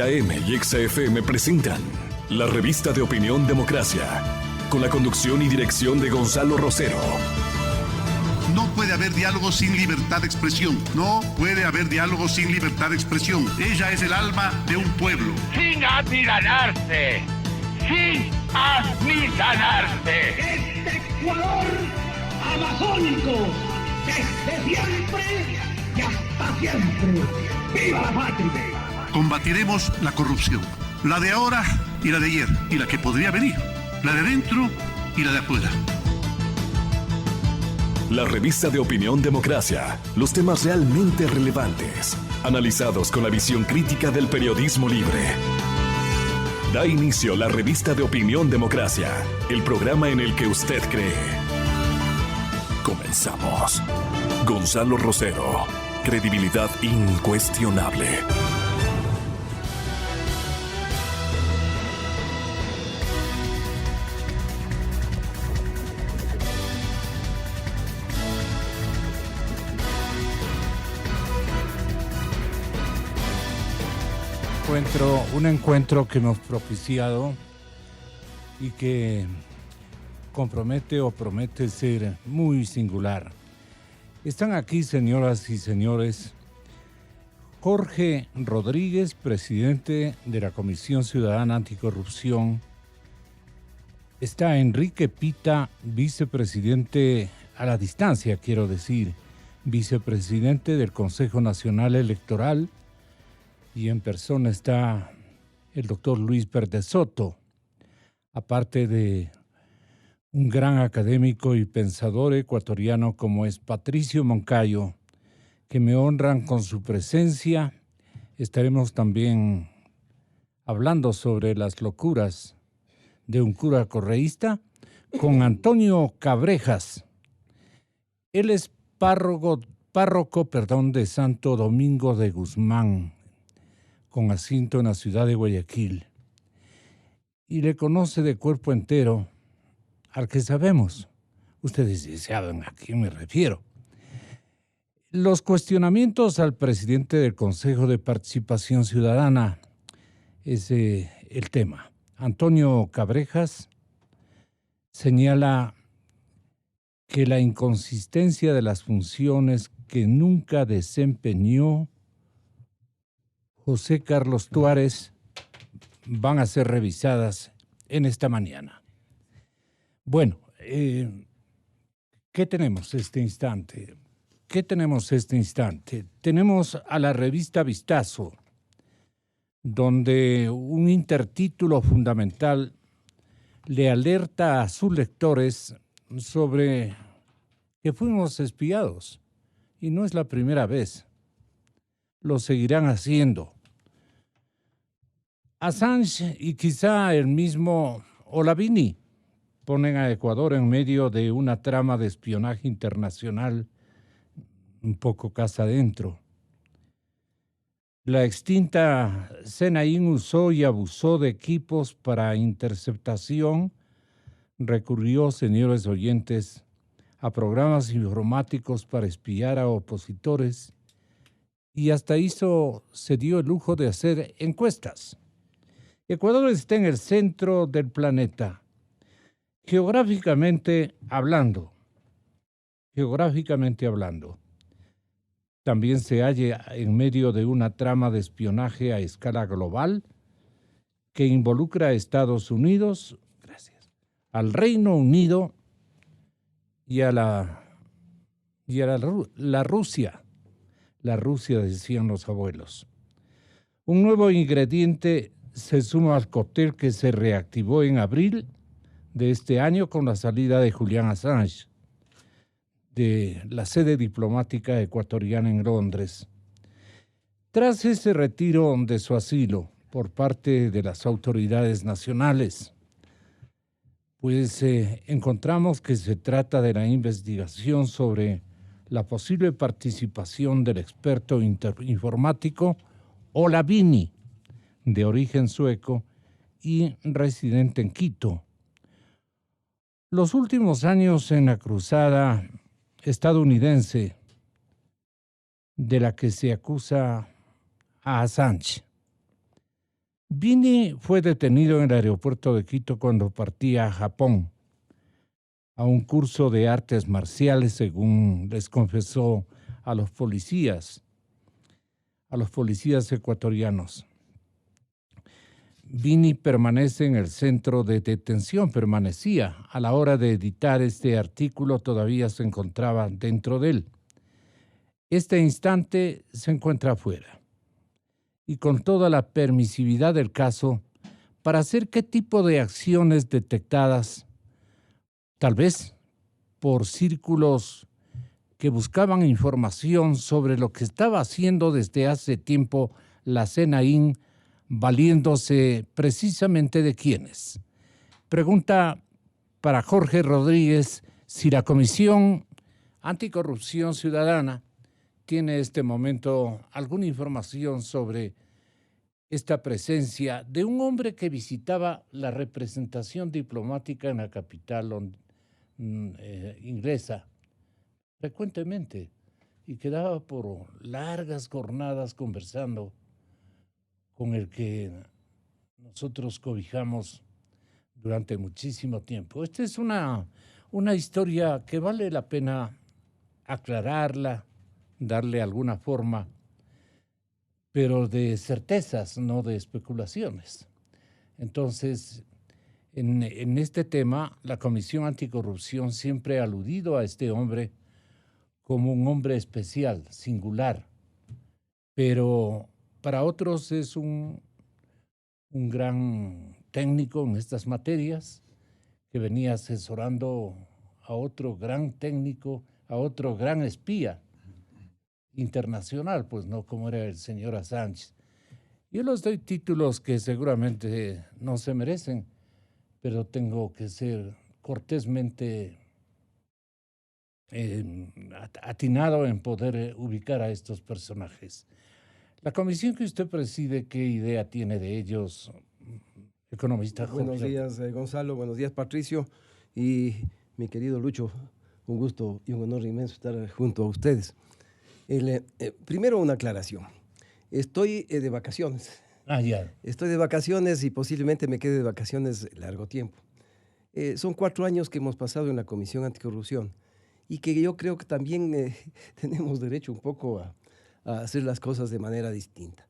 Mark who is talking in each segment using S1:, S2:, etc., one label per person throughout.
S1: AM y XFM presentan la revista de opinión Democracia, con la conducción y dirección de Gonzalo Rosero.
S2: No puede haber diálogo sin libertad de expresión. No puede haber diálogo sin libertad de expresión. Ella es el alma de un pueblo.
S3: Sin amilanarse. Sin amilanarse.
S4: Este Ecuador amazónico, desde siempre y hasta siempre. ¡Viva la patria!
S2: Combatiremos la corrupción. La de ahora y la de ayer. Y la que podría venir. La de adentro y la de afuera.
S1: La revista de opinión Democracia. Los temas realmente relevantes. Analizados con la visión crítica del periodismo libre. Da inicio la revista de opinión Democracia. El programa en el que usted cree. Comenzamos. Gonzalo Rosero. Credibilidad incuestionable.
S5: Un encuentro que hemos propiciado y que compromete o promete ser muy singular. Están aquí, señoras y señores, Jorge Rodríguez, presidente de la Comisión Ciudadana Anticorrupción. Está Enrique Pita, vicepresidente a la distancia, quiero decir, vicepresidente del Consejo Nacional Electoral. Y en persona está el doctor Luis Pérez Soto, aparte de un gran académico y pensador ecuatoriano como es Patricio Moncayo, que me honran con su presencia. Estaremos también hablando sobre las locuras de un cura correísta con Antonio Cabrejas. Él es párroco de Santo Domingo de Guzmán, con asiento en la ciudad de Guayaquil, y le conoce de cuerpo entero al que sabemos. Ustedes saben a quién me refiero. Los cuestionamientos al presidente del Consejo de Participación Ciudadana es el tema. Antonio Cabrejas señala que la inconsistencia de las funciones que nunca desempeñó José Carlos Tuárez van a ser revisadas en esta mañana. Bueno, ¿qué tenemos este instante? Tenemos a la revista Vistazo, donde un intertítulo fundamental le alerta a sus lectores sobre que fuimos espiados, y no es la primera vez. Lo seguirán haciendo. Assange y quizá el mismo Olavini ponen a Ecuador en medio de una trama de espionaje internacional un poco casa adentro. La extinta CNI usó y abusó de equipos para interceptación, recurrió, señores oyentes, a programas informáticos para espiar a opositores y hasta se dio el lujo de hacer encuestas. Ecuador está en el centro del planeta, geográficamente hablando. También se halla en medio de una trama de espionaje a escala global que involucra a Estados Unidos, al Reino Unido y a la Rusia. La Rusia, decían los abuelos. Un nuevo ingrediente se suma al cóctel que se reactivó en abril de este año con la salida de Julian Assange de la sede diplomática ecuatoriana en Londres. Tras ese retiro de su asilo por parte de las autoridades nacionales, pues encontramos que se trata de la investigación sobre la posible participación del experto informático Olavini, de origen sueco y residente en Quito. Los últimos años en la cruzada estadounidense de la que se acusa a Assange Vini fue detenido en el aeropuerto de Quito cuando partía a Japón a un curso de artes marciales, según les confesó a los policías ecuatorianos. Vini permanece en el centro de detención, permanecía. A la hora de editar este artículo todavía se encontraba dentro de él. Este instante se encuentra afuera. Y con toda la permisividad del caso, para hacer qué tipo de acciones detectadas, tal vez por círculos que buscaban información sobre lo que estaba haciendo desde hace tiempo la CNAIN, valiéndose precisamente de quiénes. Pregunta para Jorge Rodríguez si la Comisión Anticorrupción Ciudadana tiene en este momento alguna información sobre esta presencia de un hombre que visitaba la representación diplomática en la capital inglesa frecuentemente y quedaba por largas jornadas conversando, con el que nosotros cobijamos durante muchísimo tiempo. Esta es una historia que vale la pena aclararla, darle alguna forma, pero de certezas, no de especulaciones. Entonces, en este tema, la Comisión Anticorrupción siempre ha aludido a este hombre como un hombre especial, singular, pero para otros es un gran técnico en estas materias que venía asesorando a otro gran técnico, a otro gran espía internacional, pues no como era el señor Assange. Yo les doy títulos que seguramente no se merecen, pero tengo que ser cortésmente atinado en poder ubicar a estos personajes. La comisión que usted preside, ¿qué idea tiene de ellos, economista Jorge?
S6: Buenos días, Gonzalo. Buenos días, Patricio. Y mi querido Lucho, un gusto y un honor inmenso estar junto a ustedes. Primero, una aclaración. Estoy de vacaciones.
S5: Ya.
S6: Estoy de vacaciones y posiblemente me quede de vacaciones largo tiempo. Son 4 años que hemos pasado en la Comisión Anticorrupción y que yo creo que también tenemos derecho un poco a hacer las cosas de manera distinta.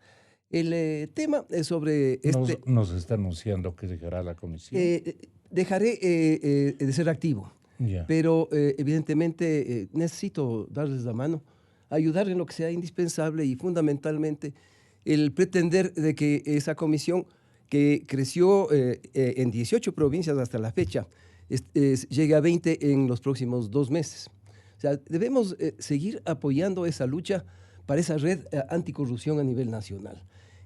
S6: El tema es sobre
S5: Nos está anunciando que dejará la comisión.
S6: Dejaré de ser activo, pero evidentemente necesito darles la mano, ayudar en lo que sea indispensable y fundamentalmente el pretender de que esa comisión que creció en 18 provincias hasta la fecha llegue a 20 en los próximos 2 meses. O sea, debemos seguir apoyando esa lucha para esa red anticorrupción a nivel nacional.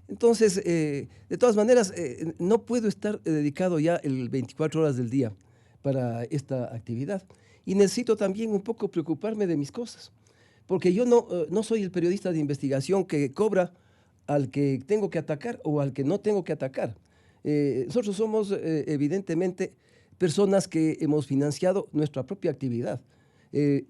S6: Entonces, de todas maneras, no puedo estar dedicado ya el 24 horas del día para esta actividad y necesito también un poco preocuparme de mis cosas, porque yo no soy el periodista de investigación que cobra al que tengo que atacar o al que no tengo que atacar. Nosotros somos evidentemente personas que hemos financiado nuestra propia actividad.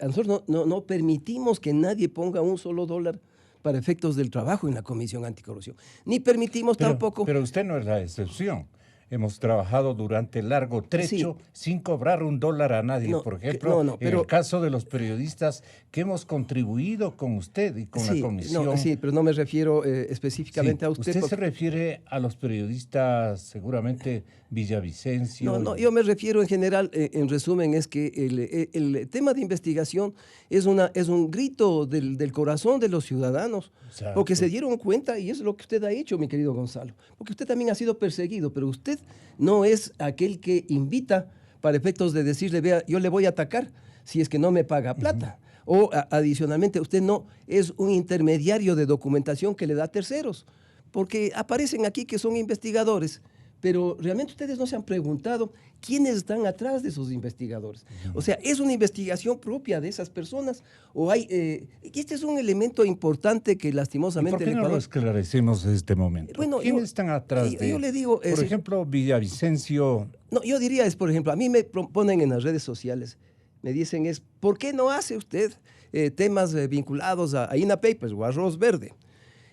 S6: A nosotros no permitimos que nadie ponga un solo dólar para efectos del trabajo en la Comisión Anticorrupción. Ni permitimos tampoco...
S5: Pero usted no es la excepción. Hemos trabajado durante largo trecho sin cobrar $1 a nadie. Por ejemplo, en el caso de los periodistas que hemos contribuido con usted y con la comisión.
S6: Sí, pero no me refiero específicamente a usted.
S5: Usted se refiere a los periodistas, seguramente Villavicencio.
S6: No, yo me refiero en general, en resumen, es que el tema de investigación es un grito del corazón de los ciudadanos. Exacto. Porque se dieron cuenta, y eso es lo que usted ha hecho, mi querido Gonzalo, porque usted también ha sido perseguido, pero usted no es aquel que invita para efectos de decirle, vea, yo le voy a atacar si es que no me paga plata. O adicionalmente, usted no es un intermediario de documentación que le da a terceros, porque aparecen aquí que son investigadores, pero realmente ustedes no se han preguntado quiénes están atrás de esos investigadores. O sea, ¿es una investigación propia de esas personas? ¿O hay...? Este es un elemento importante que lastimosamente...
S5: ¿Por qué no lo esclarecemos en este momento?
S6: Bueno,
S5: ¿Quiénes están atrás de...?
S6: Yo le digo...
S5: por ejemplo, Villavicencio...
S6: No, yo diría por ejemplo, a mí me proponen en las redes sociales, me dicen ¿por qué no hace usted temas vinculados a INA Papers o a Arroz Verde?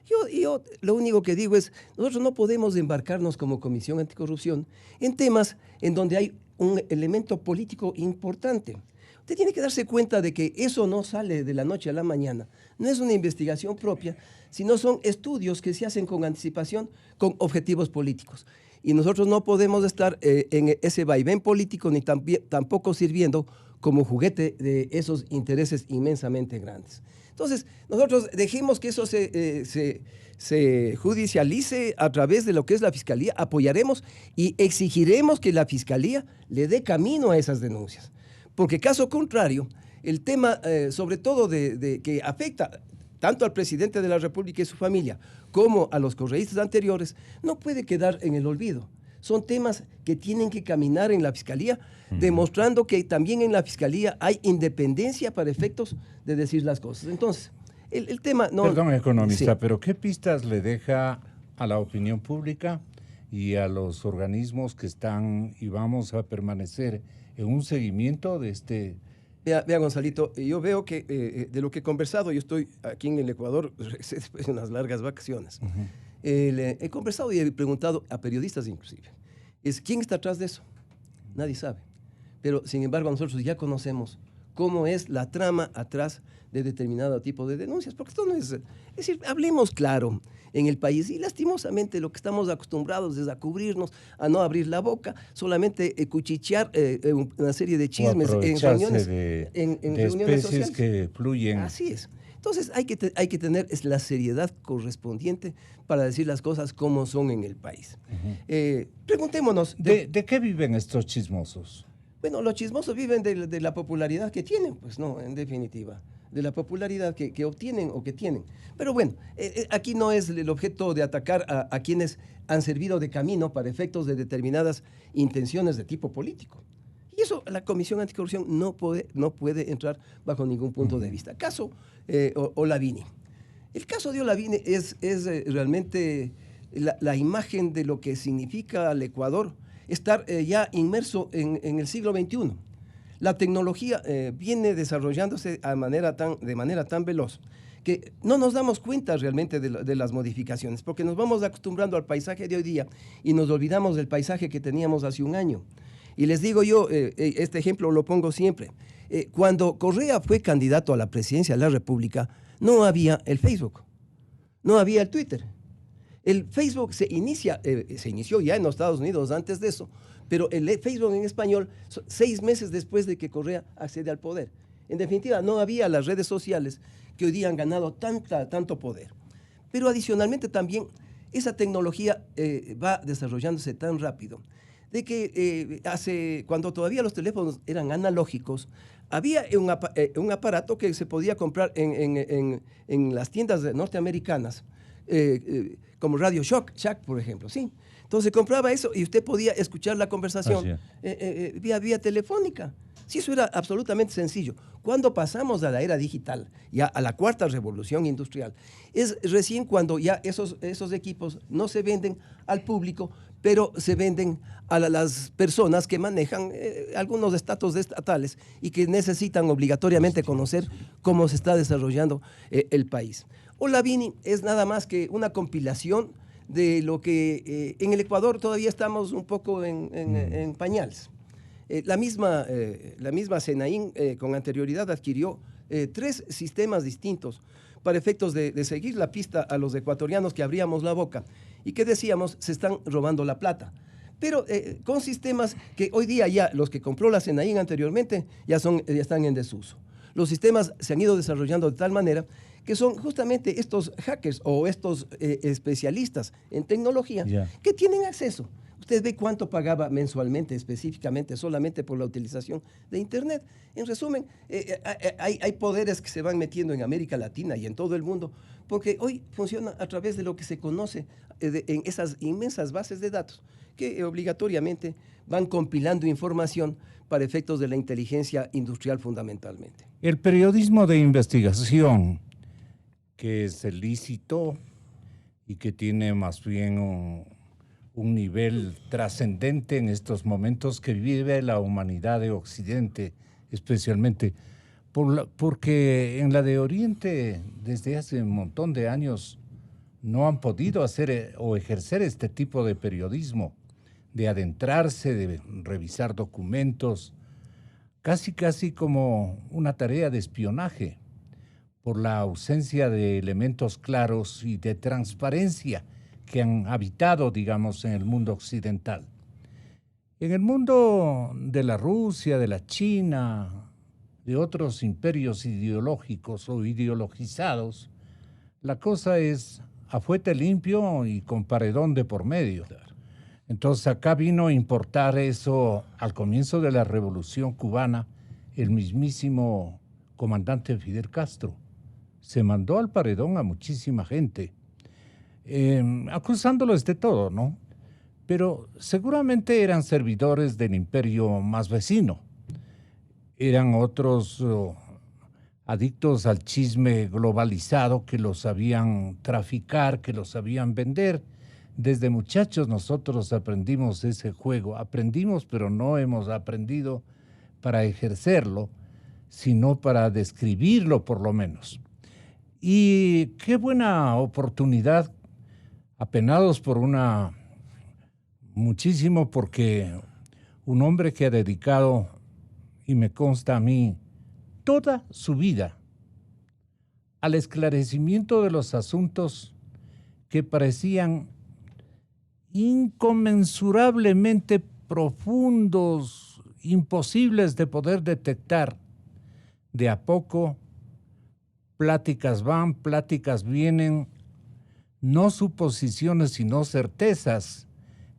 S6: Yo lo único que digo es, nosotros no podemos embarcarnos como Comisión Anticorrupción en temas en donde hay un elemento político importante. Usted tiene que darse cuenta de que eso no sale de la noche a la mañana. No es una investigación propia, sino son estudios que se hacen con anticipación, con objetivos políticos. Y nosotros no podemos estar en ese vaivén político ni tampoco sirviendo como juguete de esos intereses inmensamente grandes. Entonces, nosotros dejemos que eso se judicialice a través de lo que es la Fiscalía, apoyaremos y exigiremos que la Fiscalía le dé camino a esas denuncias. Porque caso contrario, el tema, sobre todo de que afecta tanto al presidente de la República y su familia, como a los correístas anteriores, no puede quedar en el olvido. Son temas que tienen que caminar en la Fiscalía, demostrando que también en la Fiscalía hay independencia para efectos de decir las cosas. Entonces, el tema no...
S5: Perdón, economista,
S6: sí.
S5: pero ¿qué pistas le deja a la opinión pública y a los organismos que están y vamos a permanecer en un seguimiento de este...
S6: Vea, Gonzalito, yo veo que de lo que he conversado, yo estoy aquí en el Ecuador después de unas largas vacaciones. He conversado y he preguntado a periodistas inclusive. ¿Quién está atrás de eso? Nadie sabe. Pero, sin embargo, nosotros ya conocemos cómo es la trama atrás de determinado tipo de denuncias. Porque esto no es... Es decir, hablemos claro en el país y lastimosamente lo que estamos acostumbrados es a cubrirnos, a no abrir la boca, solamente cuchichear una serie de chismes en reuniones, en reuniones
S5: especies
S6: sociales.
S5: Que fluyen.
S6: Así es. Entonces hay que tener la seriedad correspondiente para decir las cosas como son en el país. Preguntémonos...
S5: ¿De qué viven estos chismosos?
S6: Bueno, los chismosos viven de la popularidad que tienen, pues no, en definitiva, de la popularidad que obtienen o que tienen. Pero bueno, aquí no es el objeto de atacar a quienes han servido de camino para efectos de determinadas intenciones de tipo político. Y eso la Comisión Anticorrupción no puede entrar bajo ningún punto de vista. Caso Olavini. El caso de Olavini es realmente la imagen de lo que significa al Ecuador estar ya inmerso en el siglo XXI. La tecnología viene desarrollándose de manera tan veloz que no nos damos cuenta realmente de las modificaciones, porque nos vamos acostumbrando al paisaje de hoy día y nos olvidamos del paisaje que teníamos hace un año. Y les digo yo, este ejemplo lo pongo siempre, cuando Correa fue candidato a la presidencia de la República, no había el Facebook, no había el Twitter. El Facebook se inició ya en los Estados Unidos antes de eso, pero el Facebook en español 6 meses después de que Correa accede al poder. En definitiva, no había las redes sociales que hoy día han ganado tanto poder. Pero adicionalmente también esa tecnología va desarrollándose tan rápido de que cuando todavía los teléfonos eran analógicos, había un aparato que se podía comprar en las tiendas norteamericanas, como Radio Shack, por ejemplo, ¿sí? Entonces compraba eso y usted podía escuchar la conversación vía telefónica. Sí, eso era absolutamente sencillo. Cuando pasamos a la era digital, ya a la cuarta revolución industrial, es recién cuando ya esos equipos no se venden al público, pero se venden a las personas que manejan algunos estatus estatales y que necesitan obligatoriamente conocer cómo se está desarrollando el país. Olavini es nada más que una compilación de lo que en el Ecuador todavía estamos un poco en pañales. La misma Senaín con anterioridad adquirió 3 sistemas distintos para efectos de seguir la pista a los ecuatorianos que abríamos la boca y que decíamos se están robando la plata. Pero con sistemas que hoy día ya los que compró la Senaín anteriormente ya están en desuso. Los sistemas se han ido desarrollando de tal manera que son justamente estos hackers o estos especialistas en tecnología que tienen acceso. Usted ve cuánto pagaba mensualmente, específicamente, solamente por la utilización de Internet. En resumen, hay poderes que se van metiendo en América Latina y en todo el mundo, porque hoy funciona a través de lo que se conoce en esas inmensas bases de datos, que obligatoriamente van compilando información para efectos de la inteligencia industrial fundamentalmente.
S5: El periodismo de investigación, que es lícito y que tiene más bien un nivel trascendente en estos momentos que vive la humanidad de Occidente, especialmente, porque en la de Oriente, desde hace un montón de años, no han podido hacer o ejercer este tipo de periodismo, de adentrarse, de revisar documentos, casi como una tarea de espionaje, por la ausencia de elementos claros y de transparencia que han habitado, digamos, en el mundo occidental. En el mundo de la Rusia, de la China, de otros imperios ideológicos o ideologizados, la cosa es a fuete limpio y con paredón de por medio. Entonces acá vino a importar eso al comienzo de la Revolución Cubana el mismísimo comandante Fidel Castro. Se mandó al paredón a muchísima gente, acusándolos de todo, ¿no? Pero seguramente eran servidores del imperio más vecino. Eran otros adictos al chisme globalizado que los sabían traficar, que los sabían vender. Desde muchachos nosotros aprendimos ese juego. Aprendimos, pero no hemos aprendido para ejercerlo, sino para describirlo por lo menos. Y qué buena oportunidad, apenados por muchísimo, porque un hombre que ha dedicado, y me consta a mí, toda su vida al esclarecimiento de los asuntos que parecían inconmensurablemente profundos, imposibles de poder detectar. De a poco, pláticas van, pláticas vienen, no suposiciones sino certezas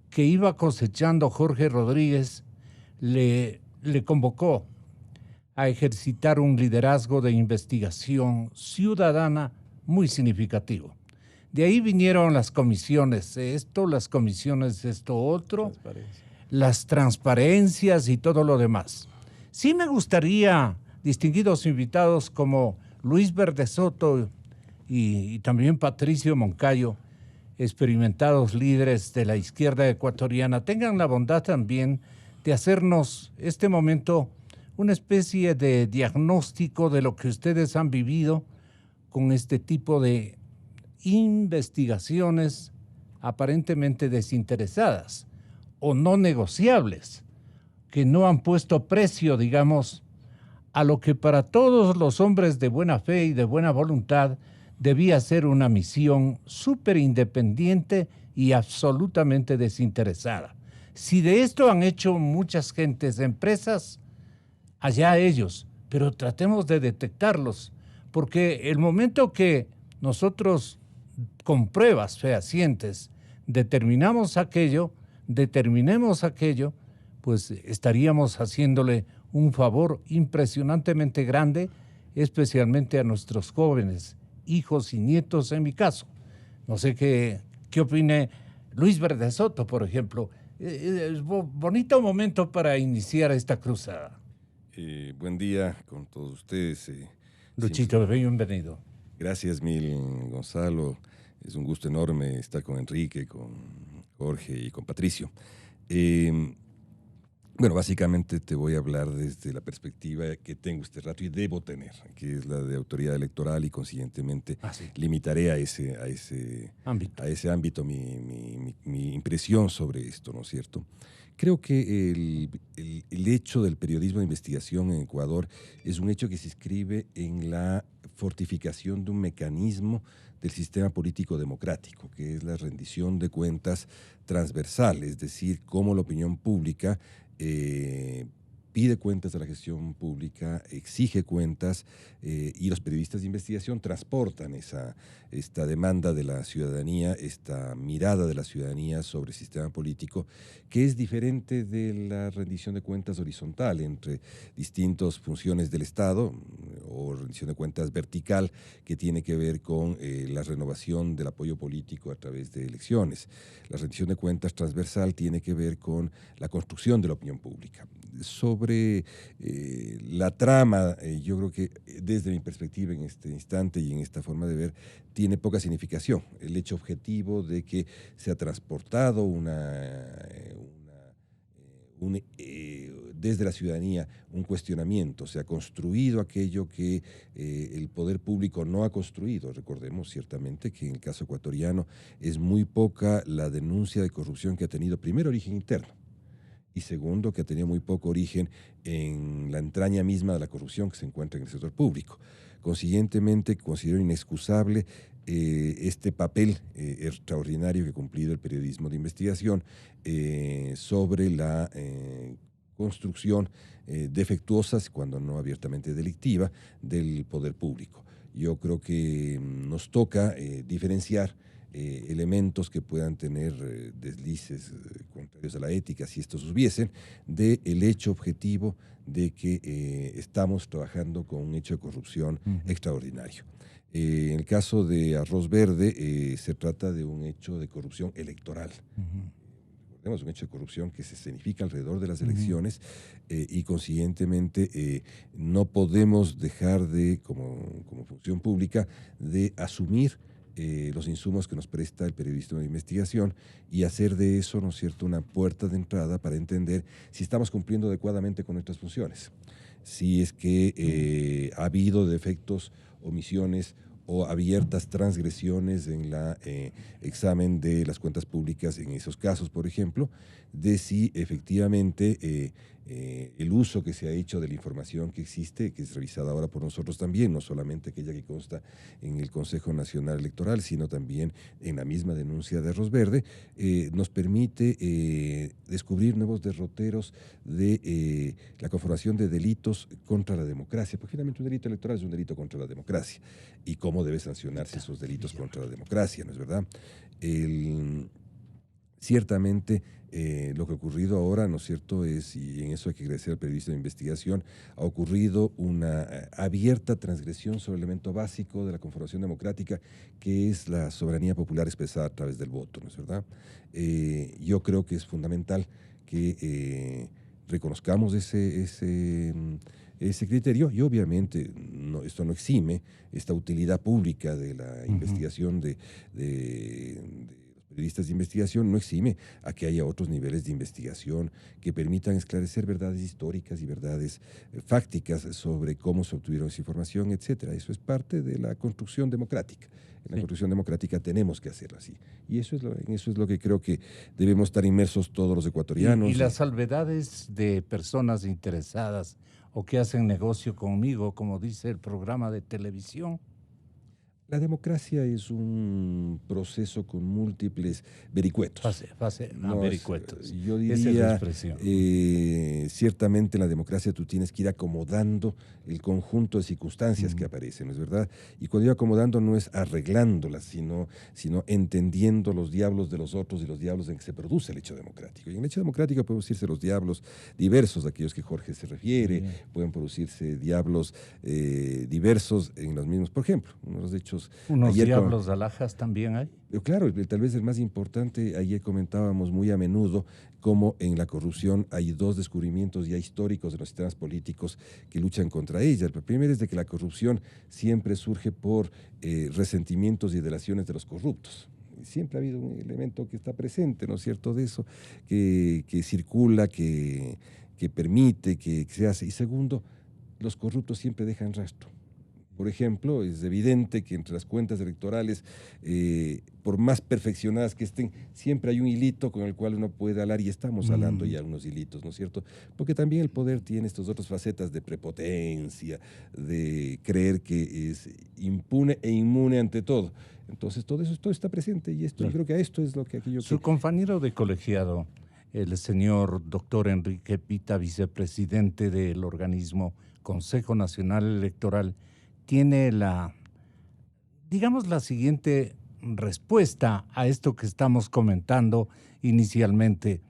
S5: que iba cosechando Jorge Rodríguez, le convocó a ejercitar un liderazgo de investigación ciudadana muy significativo. De ahí vinieron las comisiones, las comisiones esto, otro, las transparencias y todo lo demás. Sí me gustaría, distinguidos invitados como Luis Verde Soto y también Patricio Moncayo, experimentados líderes de la izquierda ecuatoriana, tengan la bondad también de hacernos este momento una especie de diagnóstico de lo que ustedes han vivido con este tipo de investigaciones aparentemente desinteresadas o no negociables, que no han puesto precio, digamos, a lo que para todos los hombres de buena fe y de buena voluntad debía ser una misión súper independiente y absolutamente desinteresada. Si de esto han hecho muchas gentes, empresas, allá ellos, pero tratemos de detectarlos, porque el momento que nosotros con pruebas fehacientes determinemos aquello, pues estaríamos haciéndole un favor impresionantemente grande, especialmente a nuestros jóvenes, hijos y nietos en mi caso. No sé qué opine Luis Verde Soto, por ejemplo. Es bonito momento para iniciar esta cruzada.
S7: Buen día con todos ustedes.
S5: Luchito, bienvenido.
S7: Gracias mil, Gonzalo. Es un gusto enorme estar con Enrique, con Jorge y con Patricio. Bueno, básicamente te voy a hablar desde la perspectiva que tengo este rato y debo tener, que es la de autoridad electoral, y consiguientemente limitaré a ese ámbito mi impresión sobre esto, ¿no es cierto? Creo que el hecho del periodismo de investigación en Ecuador es un hecho que se inscribe en la fortificación de un mecanismo del sistema político democrático, que es la rendición de cuentas transversal, es decir, cómo la opinión pública pide cuentas a la gestión pública, exige cuentas, y los periodistas de investigación transportan esta demanda de la ciudadanía, esta mirada de la ciudadanía sobre el sistema político, que es diferente de la rendición de cuentas horizontal entre distintas funciones del Estado, o rendición de cuentas vertical, que tiene que ver con la renovación del apoyo político a través de elecciones. La rendición de cuentas transversal tiene que ver con la construcción de la opinión pública. Sobre la trama, yo creo que desde mi perspectiva en este instante y en esta forma de ver, tiene poca significación. El hecho objetivo de que se ha transportado desde la ciudadanía un cuestionamiento, se ha construido aquello que el poder público no ha construido. Recordemos ciertamente que en el caso ecuatoriano es muy poca la denuncia de corrupción que ha tenido primero origen interno y segundo que ha tenido muy poco origen en la entraña misma de la corrupción que se encuentra en el sector público. Consiguientemente, considero inexcusable este papel extraordinario que ha cumplido el periodismo de investigación sobre la construcción defectuosa, cuando no abiertamente delictiva, del poder público. Yo creo que nos toca diferenciar elementos que puedan tener deslices contrarios a la ética, si estos hubiesen, del hecho objetivo de que estamos trabajando con un hecho de corrupción extraordinario. En el caso de Arroz Verde, se trata de un hecho de corrupción electoral. Recordemos, un hecho de corrupción que se escenifica alrededor de las elecciones y consiguientemente no podemos dejar de, como función pública, de asumir los insumos que nos presta el periodismo de investigación y hacer de eso, ¿no es cierto?, una puerta de entrada para entender si estamos cumpliendo adecuadamente con nuestras funciones. Si es que ha habido defectos, omisiones o abiertas transgresiones en la examen de las cuentas públicas en esos casos, por ejemplo, de si efectivamente el uso que se ha hecho de la información que existe, que es revisada ahora por nosotros también, no solamente aquella que consta en el Consejo Nacional Electoral, sino también en la misma denuncia de Arroz Verde, nos permite descubrir nuevos derroteros de la conformación de delitos contra la democracia, porque finalmente un delito electoral es un delito contra la democracia, y cómo debe sancionarse esos delitos contra la democracia, ¿no es verdad? Ciertamente, lo que ha ocurrido ahora, ¿no es cierto?, es, y en eso hay que agradecer al periodista de investigación, ha ocurrido una abierta transgresión sobre el elemento básico de la conformación democrática, que es la soberanía popular expresada a través del voto, ¿no es verdad? Yo creo que es fundamental que reconozcamos ese criterio y obviamente esto no exime esta utilidad pública de la investigación de periodistas de investigación, no exime a que haya otros niveles de investigación que permitan esclarecer verdades históricas y verdades fácticas sobre cómo se obtuvieron esa información, etcétera. Eso es parte de la construcción democrática. En la construcción democrática tenemos que hacerlo así. Y eso es lo que creo que debemos estar inmersos todos los ecuatorianos.
S5: Y las salvedades de personas interesadas o que hacen negocio conmigo, como dice el programa de televisión.
S7: La democracia es un proceso con múltiples vericuetos.
S5: Vericuetos.
S7: Yo diría, ciertamente en la democracia tú tienes que ir acomodando el conjunto de circunstancias que aparecen, ¿no es verdad? Y cuando digo acomodando no es arreglándolas, sino entendiendo los diablos de los otros y los diablos en que se produce el hecho democrático. Y en el hecho democrático pueden producirse los diablos diversos, a aquellos que Jorge se refiere, pueden producirse diablos diversos en los mismos. Por ejemplo, uno de los hechos.
S5: ¿Unos diablos de alhajas también hay?
S7: Claro, tal vez el más importante, ayer comentábamos muy a menudo cómo en la corrupción hay dos descubrimientos ya históricos de los sistemas políticos que luchan contra ella. El primero es de que la corrupción siempre surge por resentimientos y delaciones de los corruptos. Siempre ha habido un elemento que está presente, ¿no es cierto?, de eso, que circula, que permite, que se hace. Y segundo, los corruptos siempre dejan rastro. Por ejemplo, es evidente que entre las cuentas electorales, por más perfeccionadas que estén, siempre hay un hilito con el cual uno puede hablar, y estamos hablando ya unos hilitos, ¿no es cierto? Porque también el poder tiene estas otras facetas de prepotencia, de creer que es impune e inmune ante todo. Entonces, todo está presente, y esto, yo creo que esto es lo que aquello.
S5: Su compañero de colegiado, el señor doctor Enrique Pita, vicepresidente del organismo Consejo Nacional Electoral, tiene la siguiente respuesta a esto que estamos comentando inicialmente.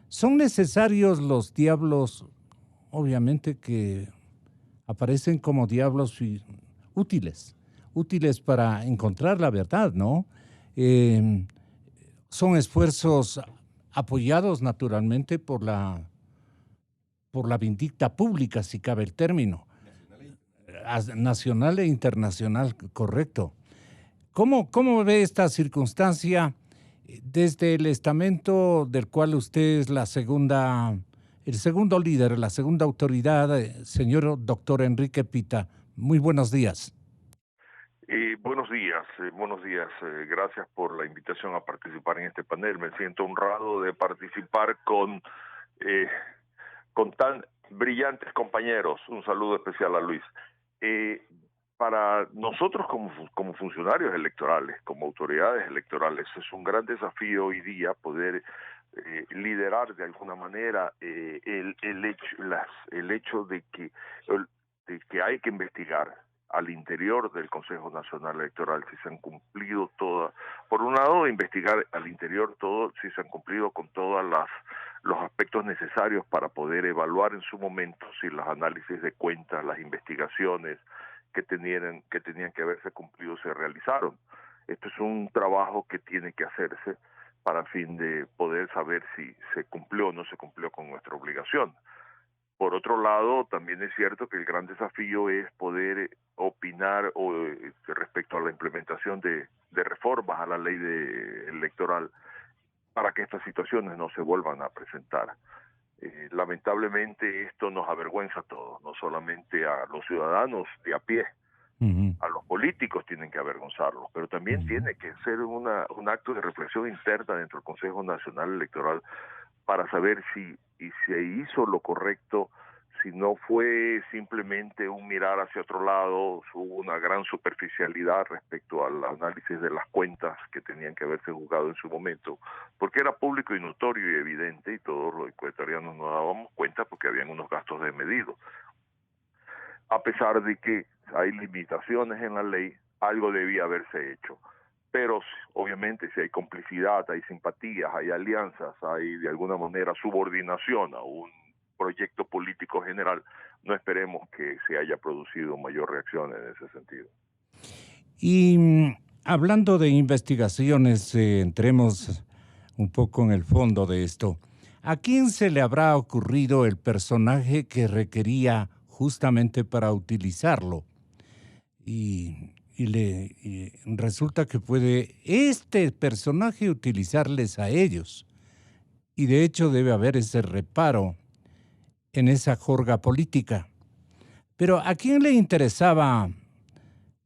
S5: ¿Son necesarios los diablos, obviamente, que aparecen como diablos útiles para encontrar la verdad, ¿no? Son esfuerzos apoyados naturalmente por la vindicta pública, si cabe el término. Nacional e internacional, correcto. ¿Cómo ve esta circunstancia desde el estamento del cual usted es el segundo líder, la segunda autoridad, señor doctor Enrique Pita. Muy buenos días.
S8: Buenos días. Gracias por la invitación a participar en este panel. Me siento honrado de participar con tan brillantes compañeros. Un saludo especial a Luis. Para nosotros como funcionarios electorales, como autoridades electorales, es un gran desafío hoy día poder liderar de alguna manera el hecho de que hay que investigar al interior del Consejo Nacional Electoral si se han cumplido todas, por un lado investigar al interior todo, si se han cumplido con todos los aspectos necesarios para poder evaluar en su momento si los análisis de cuentas, las investigaciones que tenían que haberse cumplido se realizaron. Esto es un trabajo que tiene que hacerse para fin de poder saber si se cumplió o no se cumplió con nuestra obligación. Por otro lado, también es cierto que el gran desafío es poder opinar respecto a la implementación de reformas a la ley electoral para que estas situaciones no se vuelvan a presentar. Lamentablemente esto nos avergüenza a todos, no solamente a los ciudadanos de a pie, a los políticos tienen que avergonzarlos, pero también tiene que ser un acto de reflexión interna dentro del Consejo Nacional Electoral para saber si se hizo lo correcto, si no fue simplemente un mirar hacia otro lado, hubo una gran superficialidad respecto al análisis de las cuentas que tenían que haberse juzgado en su momento, porque era público y notorio y evidente, y todos los ecuatorianos nos dábamos cuenta porque habían unos gastos desmedidos. A pesar de que hay limitaciones en la ley, algo debía haberse hecho. Pero obviamente si hay complicidad, hay simpatías, hay alianzas, hay de alguna manera subordinación a un proyecto político general, no esperemos que se haya producido mayor reacción en ese sentido.
S5: Y hablando de investigaciones, entremos un poco en el fondo de esto. ¿A quién se le habrá ocurrido el personaje que requería justamente para utilizarlo? Y resulta que puede este personaje utilizarles a ellos. Y de hecho debe haber ese reparo en esa jorga política. Pero ¿a quién le interesaba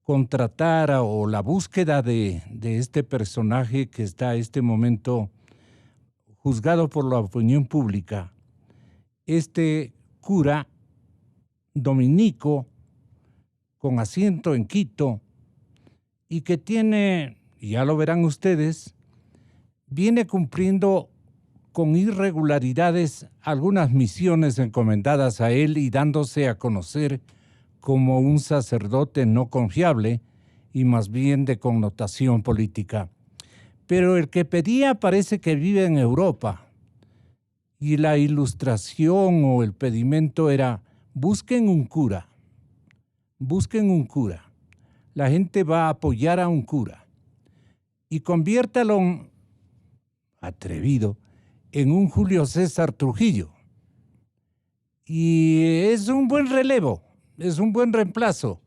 S5: contratar o la búsqueda de este personaje que está a este momento juzgado por la opinión pública? Este cura dominico con asiento en Quito, y que tiene, ya lo verán ustedes, viene cumpliendo con irregularidades algunas misiones encomendadas a él y dándose a conocer como un sacerdote no confiable y más bien de connotación política. Pero el que pedía parece que vive en Europa, y la ilustración o el pedimento era: busquen un cura. Busquen un cura. La gente va a apoyar a un cura. Y conviértalo, atrevido, en un Julio César Trujillo. Y es un buen relevo, es un buen reemplazo.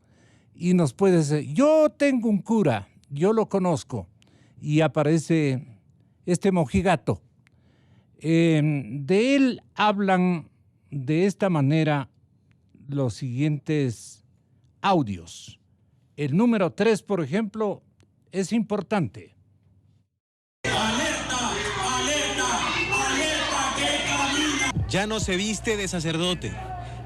S5: Y nos puede decir: yo tengo un cura, yo lo conozco. Y aparece este mojigato. De él hablan de esta manera los siguientes audios. El número 3, por ejemplo, es importante.
S9: ¡Alerta! ¡Alerta! ¡Alerta que camina! Ya no se viste de sacerdote.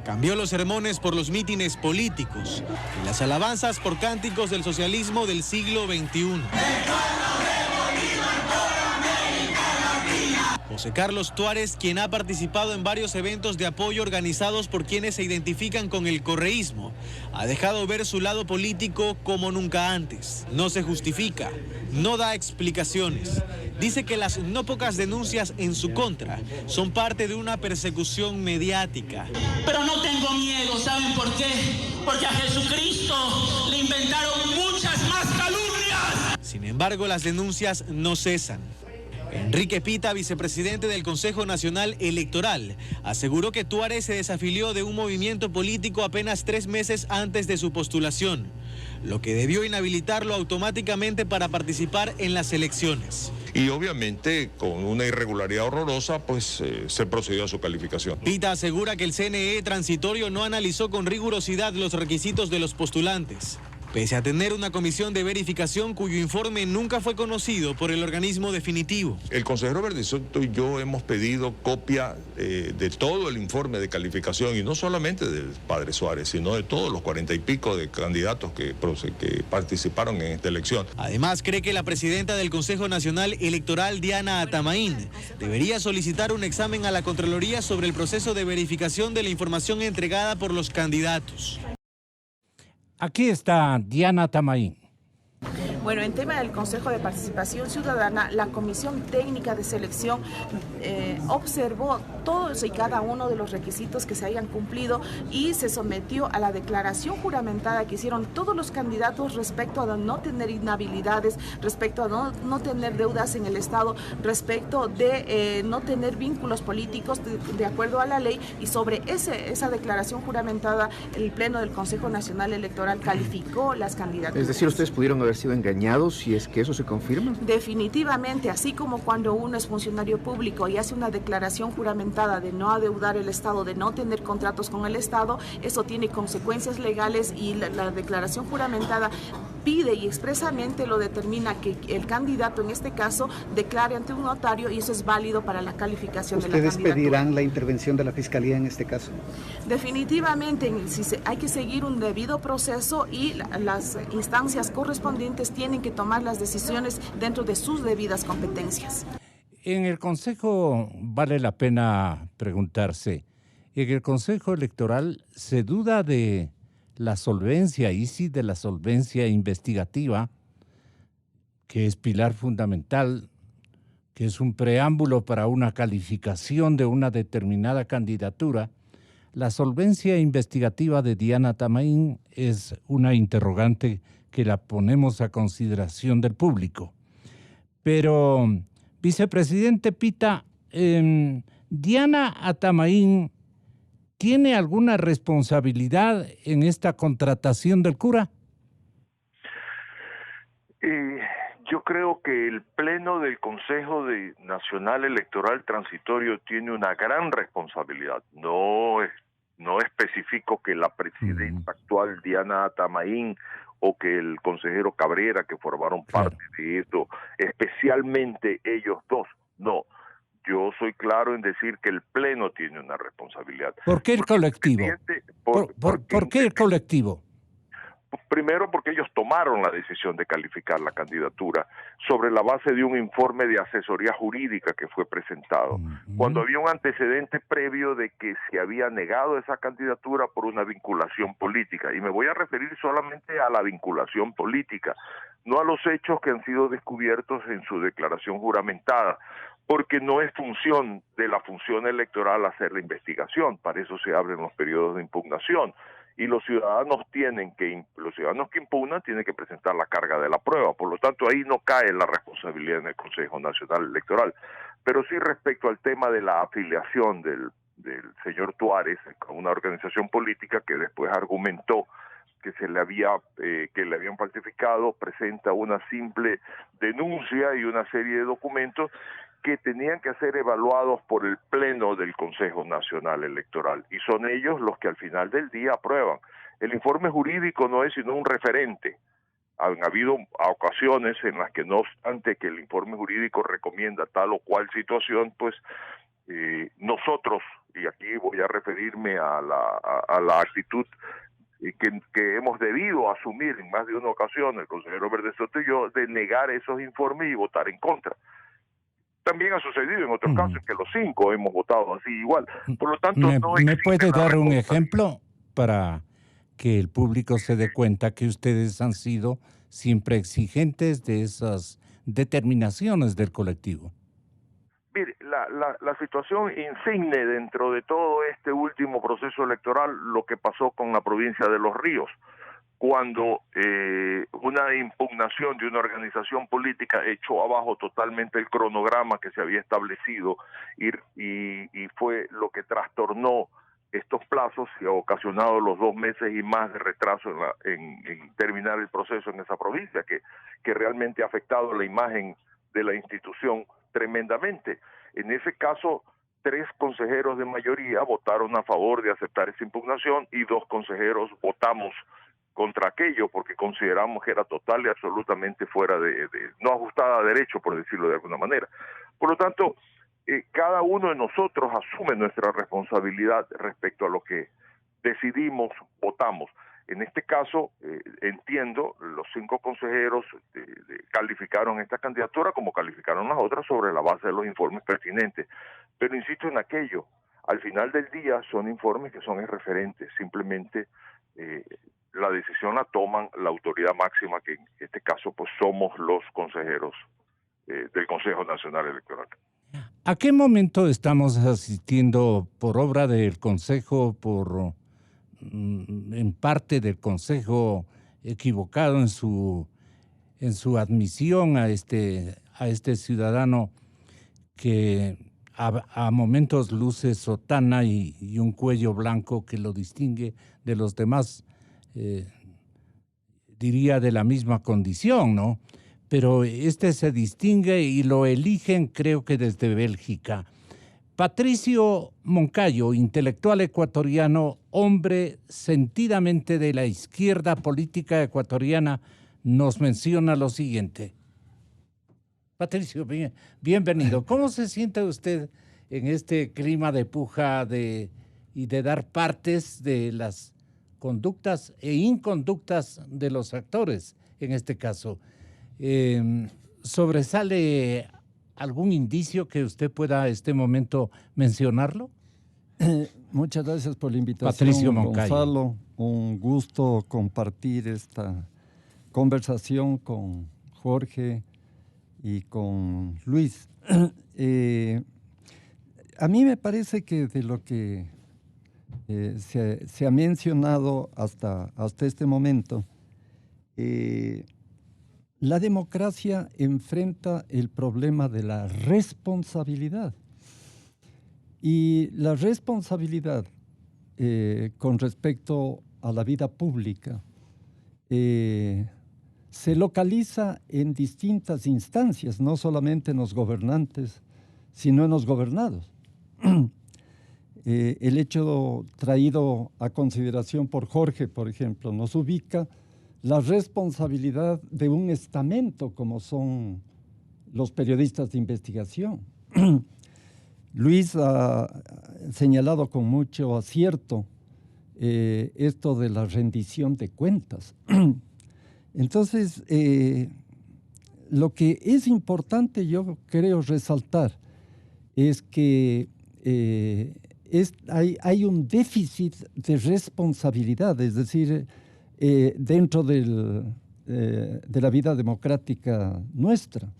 S9: Cambió los sermones por los mítines políticos y las alabanzas por cánticos del socialismo del siglo XXI. José Carlos Tuárez, quien ha participado en varios eventos de apoyo organizados por quienes se identifican con el correísmo, ha dejado ver su lado político como nunca antes. No se justifica, no da explicaciones. Dice que las no pocas denuncias en su contra son parte de una persecución mediática.
S10: Pero no tengo miedo, ¿saben por qué? Porque a Jesucristo le inventaron muchas más calumnias.
S9: Sin embargo, las denuncias no cesan. Enrique Pita, vicepresidente del Consejo Nacional Electoral, aseguró que Tuárez se desafilió de un movimiento político apenas 3 meses antes de su postulación. lo que debió inhabilitarlo automáticamente para participar en las elecciones.
S11: Y obviamente con una irregularidad horrorosa, pues se procedió a su calificación.
S9: Pita asegura que el CNE transitorio no analizó con rigurosidad los requisitos de los postulantes, pese a tener una comisión de verificación cuyo informe nunca fue conocido por el organismo definitivo.
S11: El consejero Verde Soto y yo hemos pedido copia de todo el informe de calificación, y no solamente del padre Suárez, sino de todos los 40 y pico de candidatos que participaron en esta elección.
S9: Además, cree que la presidenta del Consejo Nacional Electoral, Diana Atamaín, debería solicitar un examen a la Contraloría sobre el proceso de verificación de la información entregada por los candidatos.
S5: Aquí está Diana Atamaín.
S12: Bueno, en tema del Consejo de Participación Ciudadana, la Comisión Técnica de Selección observó todos y cada uno de los requisitos que se hayan cumplido y se sometió a la declaración juramentada que hicieron todos los candidatos respecto a no tener inhabilidades, respecto a no tener deudas en el Estado, respecto de no tener vínculos políticos de acuerdo a la ley, y sobre esa declaración juramentada el Pleno del Consejo Nacional Electoral calificó las candidaturas.
S13: Es decir, ustedes pudieron haber sido engañados, si es que eso se confirma.
S12: Definitivamente, así como cuando uno es funcionario público y hace una declaración juramentada de no adeudar el Estado, de no tener contratos con el Estado, eso tiene consecuencias legales, y la declaración juramentada pide y expresamente lo determina que el candidato en este caso declare ante un notario, y eso es válido para la calificación de la candidatura.
S13: ¿Ustedes pedirán la intervención de la Fiscalía en este caso?
S12: Definitivamente, hay que seguir un debido proceso y las instancias correspondientes tienen que tomar las decisiones dentro de sus debidas competencias.
S5: En el Consejo vale la pena preguntarse, en el Consejo Electoral se duda de la solvencia, y sí de la solvencia investigativa, que es pilar fundamental, que es un preámbulo para una calificación de una determinada candidatura. La solvencia investigativa de Diana Atamaín es una interrogante que la ponemos a consideración del público. Pero, vicepresidente Pita, ¿Diana Atamaín tiene alguna responsabilidad en esta contratación del cura?
S8: Yo creo que el Pleno del Consejo Nacional Electoral Transitorio tiene una gran responsabilidad. No especifico que la presidenta actual, Diana Atamaín, o que el consejero Cabrera, que formaron parte de esto, especialmente ellos dos. No, yo soy claro en decir que el Pleno tiene una responsabilidad.
S5: ¿Por qué el colectivo? ¿Por qué el colectivo?
S8: Primero, porque ellos tomaron la decisión de calificar la candidatura sobre la base de un informe de asesoría jurídica que fue presentado, cuando había un antecedente previo de que se había negado esa candidatura por una vinculación política. Y me voy a referir solamente a la vinculación política, no a los hechos que han sido descubiertos en su declaración juramentada, porque no es función de la función electoral hacer la investigación, para eso se abren los periodos de impugnación. Y los ciudadanos que impugnan tienen que presentar la carga de la prueba, por lo tanto ahí no cae la responsabilidad en el Consejo Nacional Electoral. Pero sí, respecto al tema de la afiliación del señor Tuárez a una organización política que después argumentó que le habían falsificado, presenta una simple denuncia y una serie de documentos que tenían que ser evaluados por el Pleno del Consejo Nacional Electoral, y son ellos los que al final del día aprueban. El informe jurídico no es sino un referente. Han habido ocasiones en las que, no obstante que el informe jurídico recomienda tal o cual situación, pues nosotros, y aquí voy a referirme a la actitud que hemos debido asumir en más de una ocasión, el consejero Verde Soto y yo, de negar esos informes y votar en contra. También ha sucedido en otros casos que los 5 hemos votado así igual. Por lo tanto,
S5: ¿Me puede dar un ejemplo para que el público se dé cuenta que ustedes han sido siempre exigentes de esas determinaciones del colectivo?
S8: Mire, la situación insigne dentro de todo este último proceso electoral, lo que pasó con la provincia de Los Ríos, cuando una impugnación de una organización política echó abajo totalmente el cronograma que se había establecido y fue lo que trastornó estos plazos y ha ocasionado los 2 meses y más de retraso en terminar el proceso en esa provincia, que realmente ha afectado la imagen de la institución tremendamente. En ese caso, 3 consejeros de mayoría votaron a favor de aceptar esa impugnación y 2 consejeros votamos contra aquello porque consideramos que era total y absolutamente fuera no ajustada a derecho, por decirlo de alguna manera. Por lo tanto, cada uno de nosotros asume nuestra responsabilidad respecto a lo que decidimos, votamos. En este caso, entiendo, los 5 consejeros calificaron esta candidatura como calificaron las otras sobre la base de los informes pertinentes. Pero insisto en aquello, al final del día son informes que son irreferentes, simplemente la decisión la toman la autoridad máxima, que en este caso pues somos los consejeros del Consejo Nacional Electoral.
S5: ¿A qué momento estamos asistiendo por obra del Consejo, en parte del Consejo equivocado en su admisión a este ciudadano que a momentos luce sotana y un cuello blanco que lo distingue de los demás, diría de la misma condición, ¿no? Pero se distingue y lo eligen, creo que desde Bélgica. Patricio Moncayo, intelectual ecuatoriano, hombre sentidamente de la izquierda política ecuatoriana, nos menciona lo siguiente. Patricio, bienvenido. ¿Cómo se siente usted en este clima de puja y de dar partes de las conductas e inconductas de los actores en este caso? ¿Sobresale algún indicio que usted pueda a este momento mencionarlo?
S14: Muchas gracias por la invitación,
S5: Patricio Moncayo.
S14: Gonzalo. Un gusto compartir esta conversación con Jorge y con Luis. A mí me parece que de lo que se ha mencionado hasta este momento, la democracia enfrenta el problema de la responsabilidad. Y la responsabilidad con respecto a la vida pública se localiza en distintas instancias, no solamente en los gobernantes, sino en los gobernados. El hecho traído a consideración por Jorge, por ejemplo, nos ubica la responsabilidad de un estamento como son los periodistas de investigación. Luis ha señalado con mucho acierto esto de la rendición de cuentas. Entonces, lo que es importante, yo creo, resaltar es que hay un déficit de responsabilidad, es decir, dentro de la vida democrática nuestra.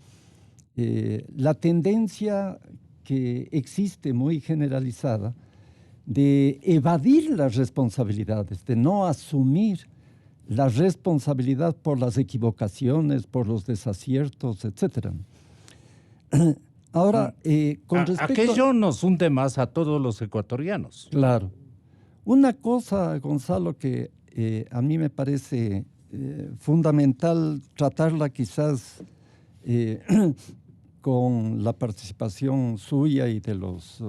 S14: La tendencia que existe muy generalizada de evadir las responsabilidades, de no asumir la responsabilidad por las equivocaciones, por los desaciertos, etc. Ahora, con respecto...
S5: Aquello nos hunde más a todos los ecuatorianos.
S14: Claro. Una cosa, Gonzalo, que a mí me parece fundamental tratarla quizás con la participación suya y de los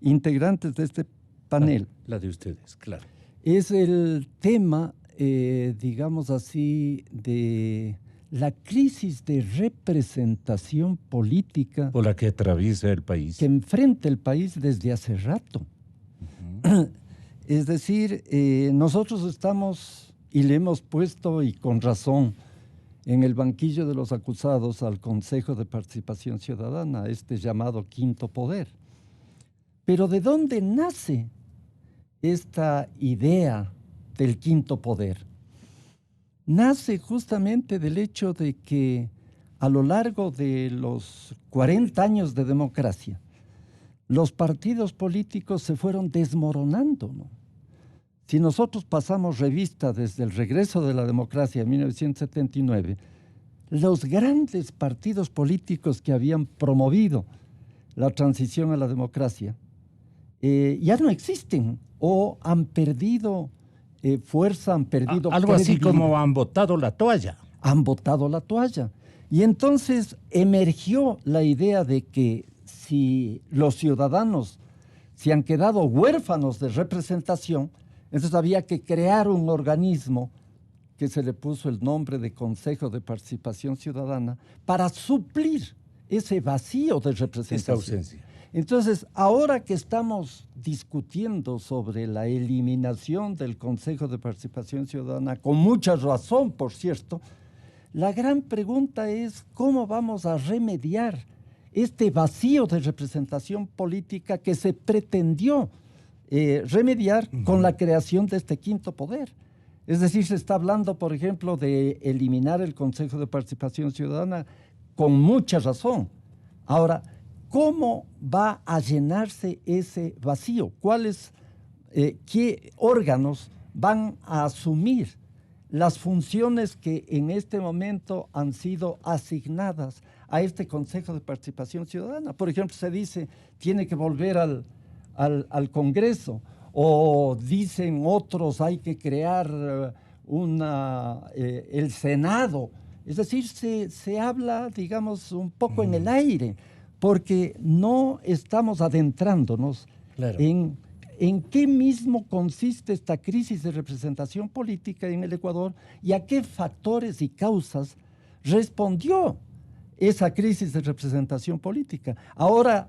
S14: integrantes de este panel.
S5: La de ustedes, claro.
S14: Es el tema, digamos así, de la crisis de representación política
S5: por la que atraviesa el país.
S14: Que enfrenta el país desde hace rato. Es decir, nosotros estamos, y le hemos puesto, y con razón, en el banquillo de los acusados al Consejo de Participación Ciudadana, este llamado quinto poder. Pero ¿de dónde nace esta idea del quinto poder? Nace justamente del hecho de que a lo largo de los 40 años de democracia, los partidos políticos se fueron desmoronando, ¿no? Si nosotros pasamos revista desde el regreso de la democracia en 1979, los grandes partidos políticos que habían promovido la transición a la democracia ya no existen o han perdido fuerza, han perdido
S5: algo así como han botado la toalla.
S14: Han botado la toalla. Y entonces emergió la idea de que si los ciudadanos se han quedado huérfanos de representación, entonces había que crear un organismo que se le puso el nombre de Consejo de Participación Ciudadana para suplir ese vacío de representación.
S5: Esa ausencia.
S14: Entonces, ahora que estamos discutiendo sobre la eliminación del Consejo de Participación Ciudadana, con mucha razón, por cierto, la gran pregunta es cómo vamos a remediar este vacío de representación política que se pretendió remediar con la creación de este quinto poder. Es decir, se está hablando, por ejemplo, de eliminar el Consejo de Participación Ciudadana con mucha razón. Ahora, ¿cómo va a llenarse ese vacío? ¿Qué órganos van a asumir las funciones que en este momento han sido asignadas a este Consejo de Participación Ciudadana? Por ejemplo, se dice, tiene que volver al Congreso, o dicen otros, hay que crear el Senado. Es decir, se habla, digamos, un poco en el aire, porque no estamos adentrándonos en qué mismo consiste esta crisis de representación política en el Ecuador y a qué factores y causas respondió esa crisis de representación política. Ahora,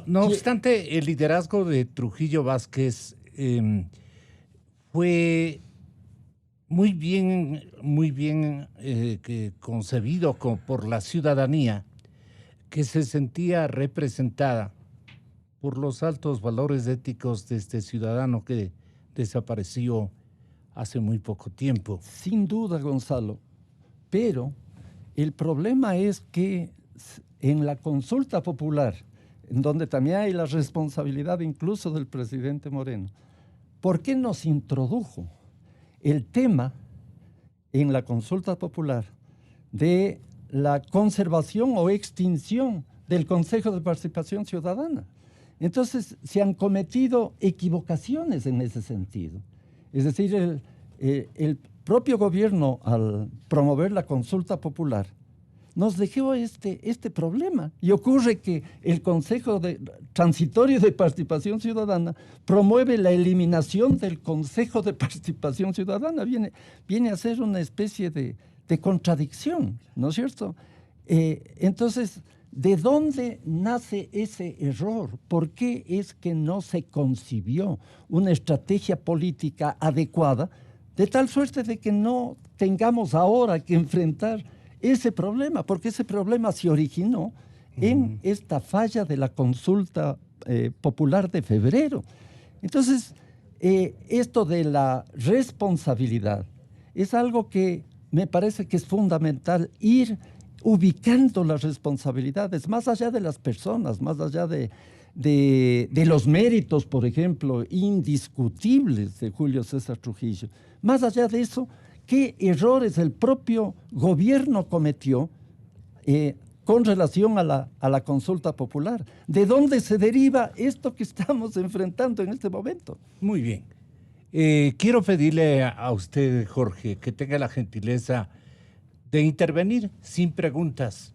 S5: no obstante, el liderazgo de Trujillo Vázquez fue muy bien concebido por la ciudadanía, que se sentía representada por los altos valores éticos de este ciudadano que desapareció hace muy poco tiempo.
S14: Sin duda, Gonzalo, pero el problema es que en la consulta popular, en donde también hay la responsabilidad incluso del presidente Moreno, ¿por qué nos introdujo el tema en la consulta popular de la conservación o extinción del Consejo de Participación Ciudadana? Entonces, se han cometido equivocaciones en ese sentido. Es decir, el propio gobierno, al promover la consulta popular, nos dejó este problema. Y ocurre que el Consejo Transitorio de Participación Ciudadana promueve la eliminación del Consejo de Participación Ciudadana. Viene a ser una especie de contradicción, ¿no es cierto? Entonces, ¿de dónde nace ese error? ¿Por qué es que no se concibió una estrategia política adecuada de tal suerte de que no tengamos ahora que enfrentar ese problema? Porque ese problema se originó en esta falla de la consulta popular de febrero. Entonces, esto de la responsabilidad es algo que me parece que es fundamental, ir ubicando las responsabilidades, más allá de las personas, más allá de los méritos, por ejemplo, indiscutibles de Julio César Trujillo. Más allá de eso, ¿qué errores el propio gobierno cometió con relación a la consulta popular? ¿De dónde se deriva esto que estamos enfrentando en este momento?
S5: Muy bien. Quiero pedirle a usted, Jorge, que tenga la gentileza de intervenir sin preguntas.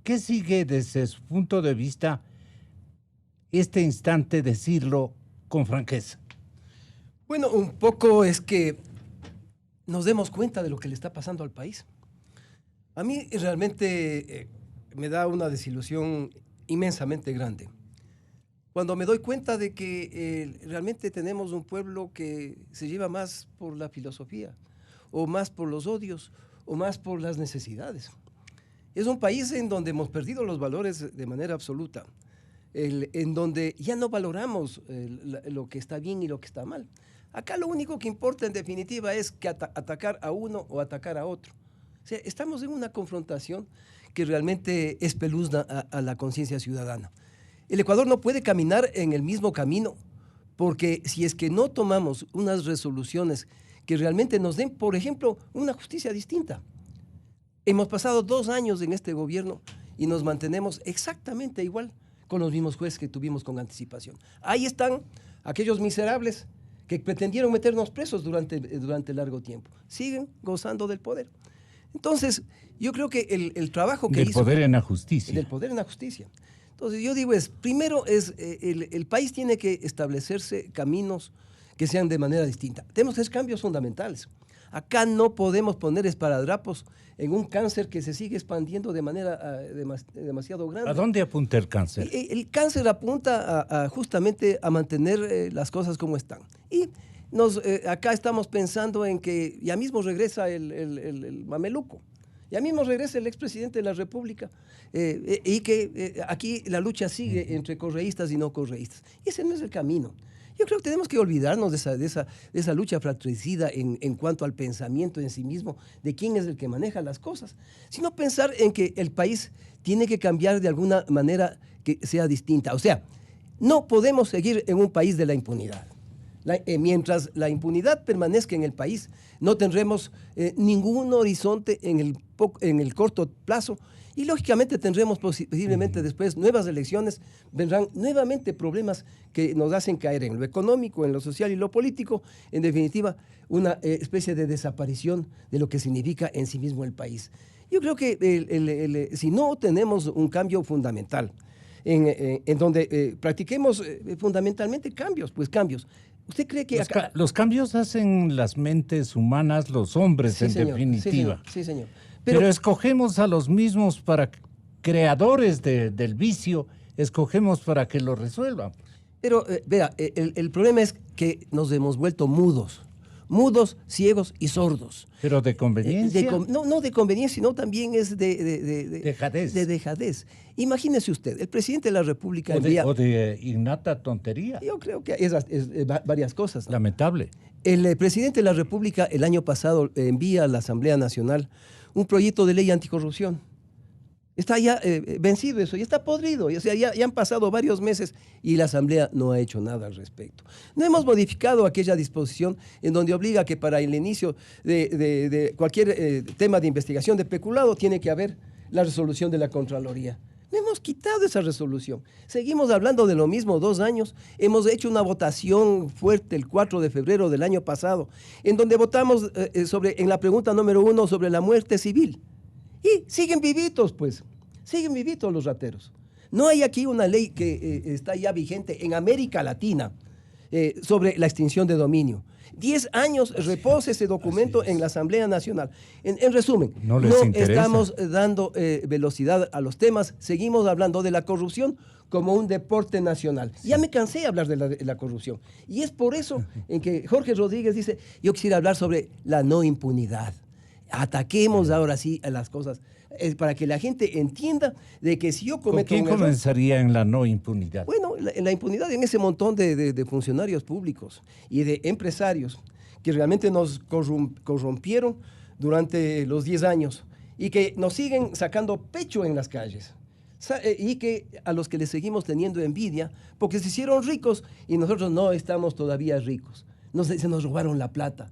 S5: ¿Qué sigue desde su punto de vista este instante, decirlo con franqueza?
S6: Bueno, un poco es que nos demos cuenta de lo que le está pasando al país. A mí realmente me da una desilusión inmensamente grande cuando me doy cuenta de que realmente tenemos un pueblo que se lleva más por la filosofía, o más por los odios, o más por las necesidades. Es un país en donde hemos perdido los valores de manera absoluta, en donde ya no valoramos lo que está bien y lo que está mal. Acá lo único que importa en definitiva es que atacar a uno o atacar a otro. O sea, estamos en una confrontación que realmente espeluzna a la conciencia ciudadana. El Ecuador no puede caminar en el mismo camino, porque si es que no tomamos unas resoluciones que realmente nos den, por ejemplo, una justicia distinta. Hemos pasado 2 años en este gobierno y nos mantenemos exactamente igual, con los mismos jueces que tuvimos con anticipación. Ahí están aquellos miserables que pretendieron meternos presos durante largo tiempo. Siguen gozando del poder. Entonces, yo creo que el trabajo que hizo...
S5: Del poder en la justicia.
S6: Del poder en la justicia. Entonces, yo digo primero el país tiene que establecerse caminos que sean de manera distinta. Tenemos que hacer cambios fundamentales. Acá no podemos poner esparadrapos en un cáncer que se sigue expandiendo de manera demasiado grande.
S5: ¿A dónde apunta el cáncer?
S6: El cáncer apunta justamente a mantener las cosas como están. Y acá estamos pensando en que ya mismo regresa el mameluco, ya mismo regresa el expresidente de la República, y que aquí la lucha sigue entre correístas y no correístas. Y ese no es el camino. Yo creo que tenemos que olvidarnos de esa lucha fratricida en cuanto al pensamiento en sí mismo, de quién es el que maneja las cosas, sino pensar en que el país tiene que cambiar de alguna manera que sea distinta. O sea, no podemos seguir en un país de la impunidad. Mientras la impunidad permanezca en el país, no tendremos ningún horizonte en el corto plazo. Y lógicamente tendremos posiblemente después nuevas elecciones, vendrán nuevamente problemas que nos hacen caer en lo económico, en lo social y lo político, en definitiva una especie de desaparición de lo que significa en sí mismo el país. Yo creo que si no tenemos un cambio fundamental, en donde practiquemos fundamentalmente cambios. ¿Usted cree que
S5: los cambios hacen las mentes humanas, los hombres, sí, en señor, definitiva?
S6: Sí, señor.
S5: Pero escogemos a los mismos creadores del vicio, escogemos para que lo resuelvan.
S6: Pero, vea, el problema es que nos hemos vuelto mudos, ciegos y sordos.
S5: ¿Pero de conveniencia?
S6: No de conveniencia, sino también es de
S5: dejadez.
S6: De dejadez. Imagínese usted, el presidente de la República
S5: o de innata tontería.
S6: Yo creo que es varias cosas, ¿no?
S5: Lamentable.
S6: El presidente de la República el año pasado envía a la Asamblea Nacional un proyecto de ley anticorrupción. Está ya vencido eso, ya está podrido, o sea, ya han pasado varios meses y la Asamblea no ha hecho nada al respecto. No hemos modificado aquella disposición en donde obliga que para el inicio de cualquier tema de investigación de peculado tiene que haber la resolución de la Contraloría. No hemos quitado esa resolución. Seguimos hablando de lo mismo 2 años. Hemos hecho una votación fuerte el 4 de febrero del año pasado, en donde votamos en la pregunta número 1 sobre la muerte civil. Y siguen vivitos, pues. Siguen vivitos los rateros. No hay aquí una ley que está ya vigente en América Latina sobre la extinción de dominio. 10 años reposa ese documento en la Asamblea Nacional. En resumen, no estamos dando velocidad a los temas, seguimos hablando de la corrupción como un deporte nacional. Sí. Ya me cansé de hablar de la corrupción. Y es por eso en que Jorge Rodríguez dice, yo quisiera hablar sobre la no impunidad. Ataquemos ahora sí a las cosas, para que la gente entienda de que si yo cometo un error...
S5: ¿Quién comenzaría en la no impunidad?
S6: Bueno, la impunidad en ese montón de funcionarios públicos y de empresarios que realmente nos corrompieron durante los 10 años y que nos siguen sacando pecho en las calles. Y que a los que les seguimos teniendo envidia porque se hicieron ricos y nosotros no estamos todavía ricos. Se nos robaron la plata.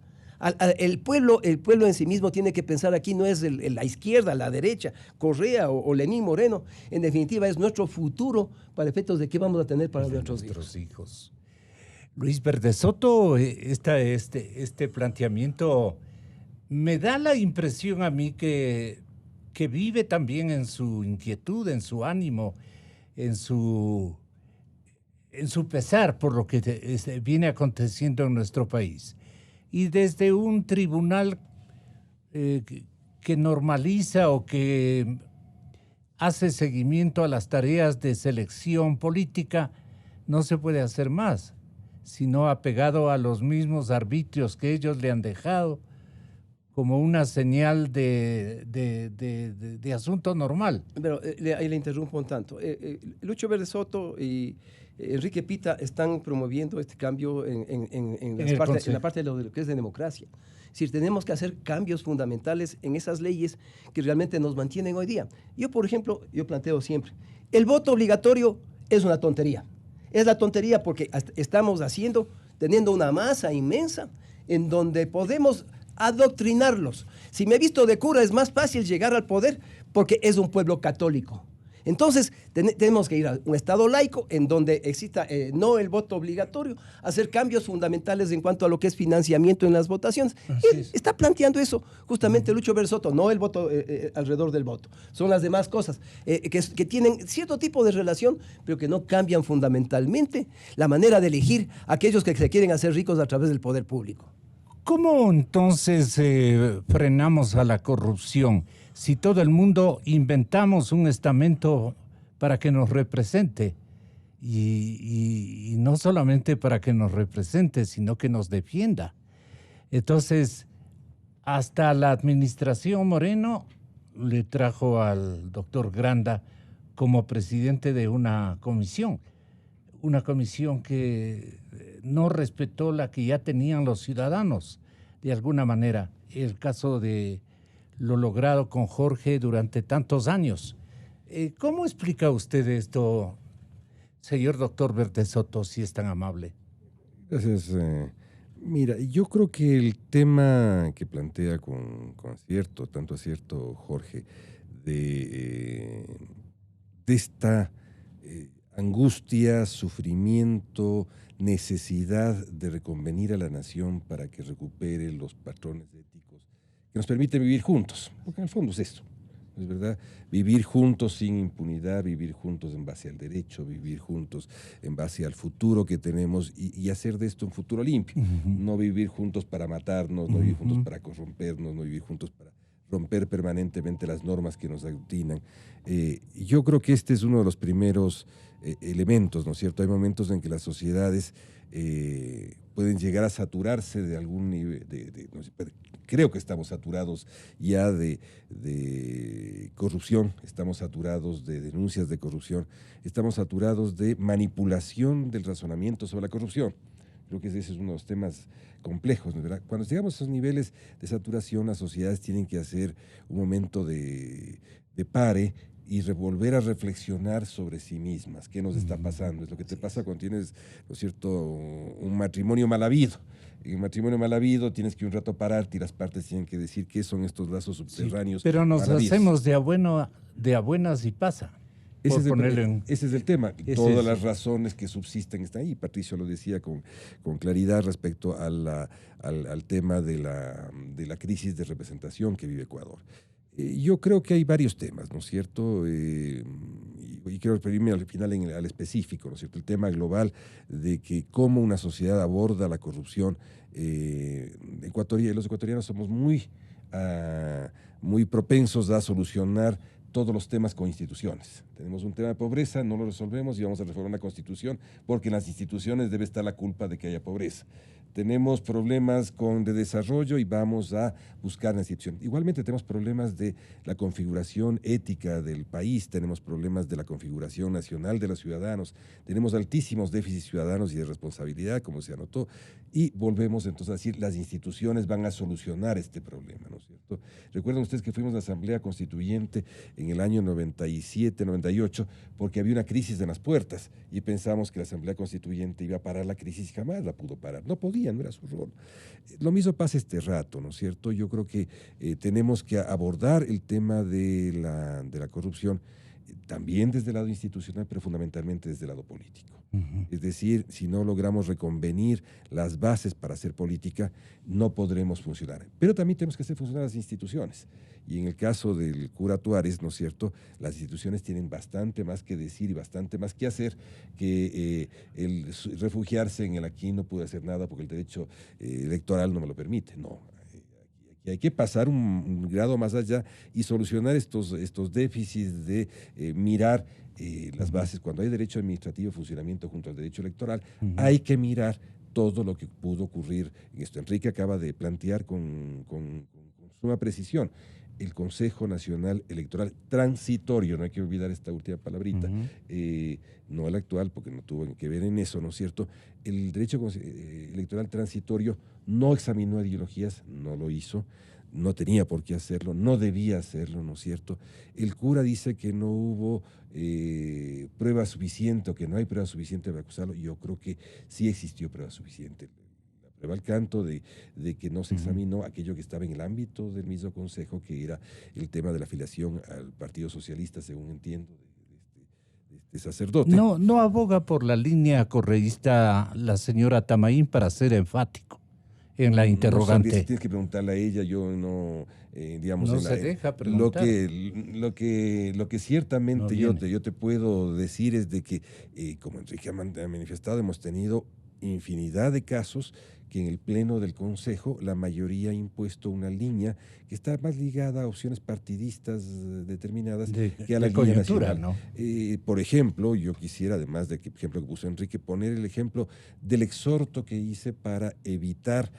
S6: El pueblo en sí mismo tiene que pensar aquí, no es la izquierda, la derecha, Correa o Lenín Moreno. En definitiva, es nuestro futuro para efectos de qué vamos a tener para nuestros hijos.
S5: Luis Verdesoto, este planteamiento me da la impresión a mí que vive también en su inquietud, en su ánimo, en su pesar por lo que viene aconteciendo en nuestro país. Y desde un tribunal que normaliza o que hace seguimiento a las tareas de selección política, no se puede hacer más, sino apegado a los mismos arbitrios que ellos le han dejado como una señal de asunto normal.
S6: Pero ahí le interrumpo un tanto. Lucho Verdesoto y Enrique Pita están promoviendo este cambio en la parte de lo que es de democracia. Es decir, tenemos que hacer cambios fundamentales en esas leyes que realmente nos mantienen hoy día. Yo, por ejemplo, planteo siempre, el voto obligatorio es una tontería. Es la tontería porque estamos teniendo una masa inmensa en donde podemos adoctrinarlos. Si me he visto de cura es más fácil llegar al poder porque es un pueblo católico. Entonces, tenemos que ir a un Estado laico en donde exista no el voto obligatorio, hacer cambios fundamentales en cuanto a lo que es financiamiento en las votaciones. Él está planteando eso, justamente Lucho Bersoto, no el voto alrededor del voto. Son las demás cosas que tienen cierto tipo de relación, pero que no cambian fundamentalmente la manera de elegir a aquellos que se quieren hacer ricos a través del poder público.
S5: ¿Cómo entonces frenamos a la corrupción? Si todo el mundo inventamos un estamento para que nos represente, y no solamente para que nos represente, sino que nos defienda. Entonces, hasta la administración Moreno le trajo al doctor Granda como presidente de una comisión que no respetó la que ya tenían los ciudadanos, de alguna manera. El caso de lo logrado con Jorge durante tantos años. ¿Cómo explica usted esto, señor doctor Bertesoto, si es tan amable?
S7: Gracias. Mira, yo creo que el tema que plantea con acierto, tanto acierto Jorge, de esta angustia, sufrimiento, necesidad de reconvenir a la nación para que recupere los patrones éticos que nos permiten vivir juntos, porque en el fondo es esto, es verdad, vivir juntos sin impunidad, vivir juntos en base al derecho, vivir juntos en base al futuro que tenemos y hacer de esto un futuro limpio, no vivir juntos para matarnos, no vivir juntos para corrompernos, no vivir juntos para romper permanentemente las normas que nos aglutinan. Yo creo que este es uno de los primeros elementos, ¿no es cierto? Hay momentos en que las sociedades pueden llegar a saturarse de algún nivel, no sé, creo que estamos saturados ya de corrupción, estamos saturados de denuncias de corrupción, estamos saturados de manipulación del razonamiento sobre la corrupción. Creo que ese es uno de los temas complejos, ¿verdad? Cuando llegamos a esos niveles de saturación, las sociedades tienen que hacer un momento de pare y volver a reflexionar sobre sí mismas. ¿Qué nos está pasando? Es lo que te pasa cuando tienes, ¿no es cierto?, un matrimonio mal habido. En el matrimonio mal habido tienes que un rato pararte y las partes tienen que decir qué son estos lazos subterráneos.
S5: Sí, pero nos hacemos de a buenas y pasa.
S7: Ese es el tema. Todas las razones que subsisten están ahí. Patricio lo decía con claridad respecto al tema de la crisis de representación que vive Ecuador. Yo creo que hay varios temas, ¿no es cierto? Y quiero referirme al final al específico, ¿no es cierto? El tema global de que cómo una sociedad aborda la corrupción. Los ecuatorianos somos muy propensos a solucionar todos los temas con instituciones. Tenemos un tema de pobreza, no lo resolvemos y vamos a reformar la Constitución porque en las instituciones debe estar la culpa de que haya pobreza. Tenemos problemas de desarrollo y vamos a buscar la institución. Igualmente tenemos problemas de la configuración ética del país, tenemos problemas de la configuración nacional de los ciudadanos, tenemos altísimos déficits ciudadanos y de responsabilidad, como se anotó, y volvemos entonces a decir, las instituciones van a solucionar este problema, ¿no es cierto? Recuerden ustedes que fuimos a la Asamblea Constituyente en el año 97, 98, porque había una crisis en las puertas y pensamos que la Asamblea Constituyente iba a parar la crisis y jamás la pudo parar. No podía, no era su rol. Lo mismo pasa este rato, ¿no es cierto? Yo creo que tenemos que abordar el tema de la corrupción también desde el lado institucional, pero fundamentalmente desde el lado político. Es decir, si no logramos reconvenir las bases para hacer política, no podremos funcionar. Pero también tenemos que hacer funcionar las instituciones. Y en el caso del cura Tuárez, ¿no es cierto?, las instituciones tienen bastante más que decir y bastante más que hacer que el refugiarse en el aquí no pude hacer nada porque el derecho electoral no me lo permite. No, hay que pasar un grado más allá y solucionar estos déficits de mirar las bases. Cuando hay derecho administrativo, funcionamiento junto al derecho electoral, hay que mirar todo lo que pudo ocurrir en esto. Enrique acaba de plantear con suma precisión el Consejo Nacional Electoral Transitorio, no hay que olvidar esta última palabrita, no el actual, porque no tuvo que ver en eso, ¿no es cierto? El derecho electoral transitorio no examinó ideologías, no lo hizo, no tenía por qué hacerlo, no debía hacerlo, ¿no es cierto? El cura dice que no hubo prueba suficiente o que no hay prueba suficiente para acusarlo. Yo creo que sí existió prueba suficiente. Prueba al canto de que no se examinó aquello que estaba en el ámbito del mismo Consejo, que era el tema de la afiliación al Partido Socialista, según entiendo, de sacerdote.
S5: No aboga por la línea correísta la señora Tamaín para ser enfático en la interrogante.
S7: No sabría, si tienes que preguntarle a ella, yo no, digamos,
S5: no se deja preguntar.
S7: Lo que ciertamente yo te puedo decir es de que, como Enrique ha manifestado, hemos tenido infinidad de casos que en el Pleno del Consejo la mayoría ha impuesto una línea que está más ligada a opciones partidistas determinadas que a la línea nacional.
S5: ¿No?
S7: Por ejemplo, yo quisiera, además de que ejemplo que puso Enrique, poner el ejemplo del exhorto que hice para evitar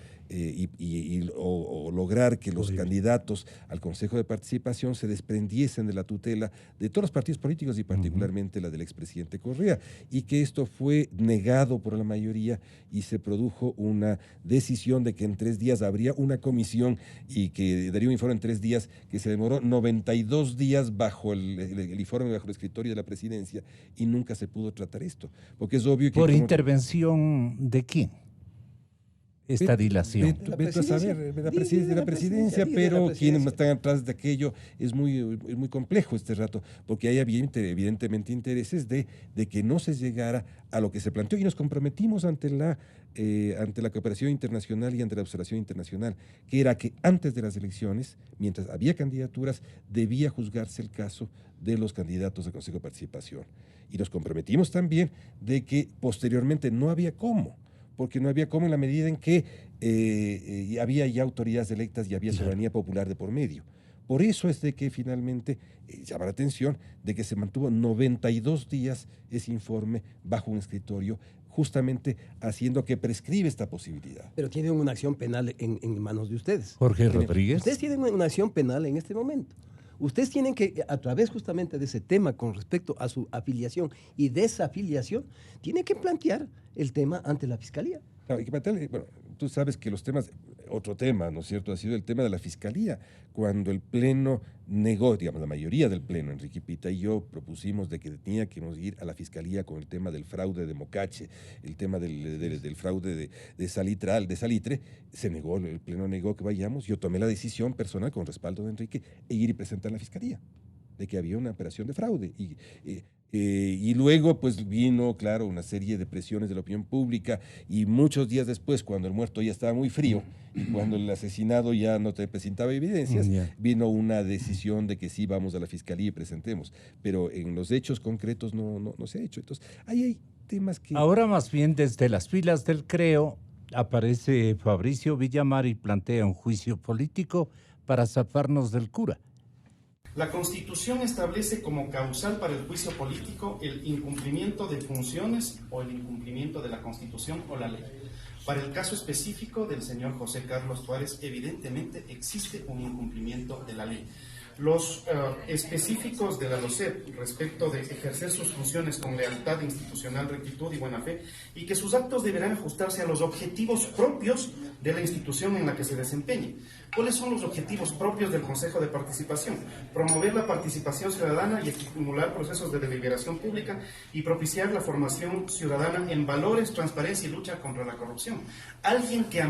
S7: o lograr que los candidatos al Consejo de Participación se desprendiesen de la tutela de todos los partidos políticos y particularmente la del expresidente Correa, y que esto fue negado por la mayoría y se produjo una decisión de que en 3 días habría una comisión y que daría un informe en 3 días, que se demoró 92 días bajo el informe, bajo el escritorio de la presidencia, y nunca se pudo tratar esto, porque es obvio que...
S5: ¿Por intervención de quién? Esta dilación.
S7: Vete a saber, de la presidencia, pero quienes están atrás de aquello es muy complejo este rato, porque hay evidentemente intereses de que no se llegara a lo que se planteó, y nos comprometimos ante la cooperación internacional y ante la observación internacional, que era que antes de las elecciones, mientras había candidaturas, debía juzgarse el caso de los candidatos al Consejo de Participación. Y nos comprometimos también de que posteriormente no había cómo, porque no había cómo en la medida en que había ya autoridades electas y había soberanía popular de por medio. Por eso es de que finalmente llama la atención de que se mantuvo 92 días ese informe bajo un escritorio, justamente haciendo que prescribe esta posibilidad.
S6: Pero tienen una acción penal en manos de ustedes.
S5: Jorge Rodríguez.
S6: Ustedes tienen una acción penal en este momento. Ustedes tienen que, a través justamente de ese tema con respecto a su afiliación y desafiliación, tienen que plantear el tema ante la Fiscalía.
S7: Claro, bueno, tú sabes que los temas, otro tema, ¿no es cierto?, ha sido el tema de la Fiscalía. Cuando el Pleno negó, digamos, la mayoría del Pleno, Enrique Pita y yo propusimos de que teníamos que ir a la Fiscalía con el tema del fraude de Mocache, el tema del fraude de Salitre, se negó, el Pleno negó que vayamos. Yo tomé la decisión personal con respaldo de Enrique e ir y presentar a la Fiscalía de que había una operación de fraude. Y luego pues vino, claro, una serie de presiones de la opinión pública, y muchos días después, cuando el muerto ya estaba muy frío y cuando el asesinado ya no te presentaba evidencias, vino una decisión de que sí vamos a la Fiscalía y presentemos. Pero en los hechos concretos no se ha hecho. Entonces, ahí hay temas que...
S5: Ahora más bien desde las filas del CREO aparece Fabricio Villamar y plantea un juicio político para zafarnos del cura.
S15: La Constitución establece como causal para el juicio político el incumplimiento de funciones o el incumplimiento de la Constitución o la ley. Para el caso específico del señor José Carlos Tuárez, evidentemente existe un incumplimiento de la ley. Los específicos de la LOCEP respecto de ejercer sus funciones con lealtad institucional, rectitud y buena fe, y que sus actos deberán ajustarse a los objetivos propios de la institución en la que se desempeñe. ¿Cuáles son los objetivos propios del Consejo de Participación? Promover la participación ciudadana y estimular procesos de deliberación pública y propiciar la formación ciudadana en valores, transparencia y lucha contra la corrupción. Alguien que ha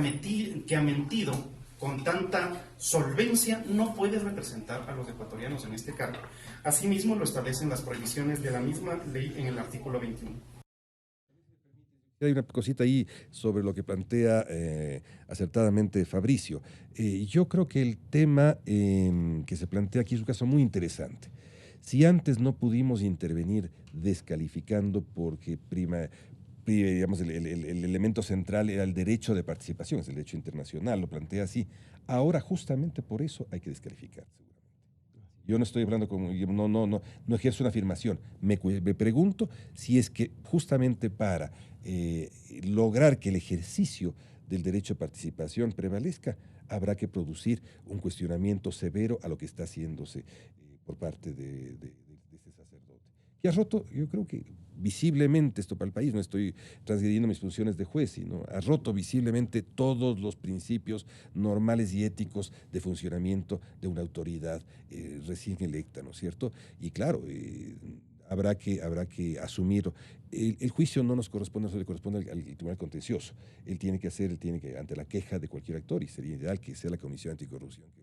S15: mentido con tanta solvencia no puede representar a los ecuatorianos en este cargo. Asimismo, lo establecen las prohibiciones de la misma ley en el artículo 21.
S7: Hay una cosita ahí sobre lo que plantea acertadamente Fabricio. Yo creo que el tema que se plantea aquí es un caso muy interesante. Si antes no pudimos intervenir descalificando porque digamos, el elemento central era el derecho de participación, es el derecho internacional, lo plantea así. Ahora justamente por eso hay que descalificar, seguramente. Yo no estoy hablando no ejerzo una afirmación. Me pregunto si es que justamente para lograr que el ejercicio del derecho a participación prevalezca, habrá que producir un cuestionamiento severo a lo que está haciéndose por parte de este sacerdote. Y ha roto, yo creo que visiblemente esto para el país, no estoy transgrediendo mis funciones de juez, sino ha roto visiblemente todos los principios normales y éticos de funcionamiento de una autoridad recién electa, ¿no es cierto? Y claro, habrá que asumirlo. El juicio no se le corresponde al Tribunal Contencioso. Él tiene que ante la queja de cualquier actor, y sería ideal que sea la Comisión Anticorrupción que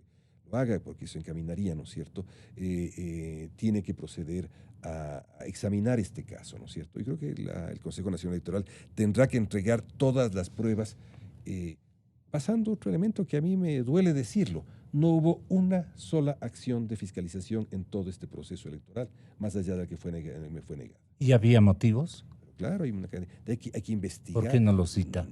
S7: lo haga, porque eso encaminaría, ¿no es cierto?, tiene que proceder a examinar este caso, ¿no es cierto? Y creo que el Consejo Nacional Electoral tendrá que entregar todas las pruebas, pasando otro elemento que a mí me duele decirlo. No hubo una sola acción de fiscalización en todo este proceso electoral, más allá de la que me fue negada.
S5: ¿Y había motivos?
S7: Claro, hay que investigar.
S5: ¿Por qué no lo cita?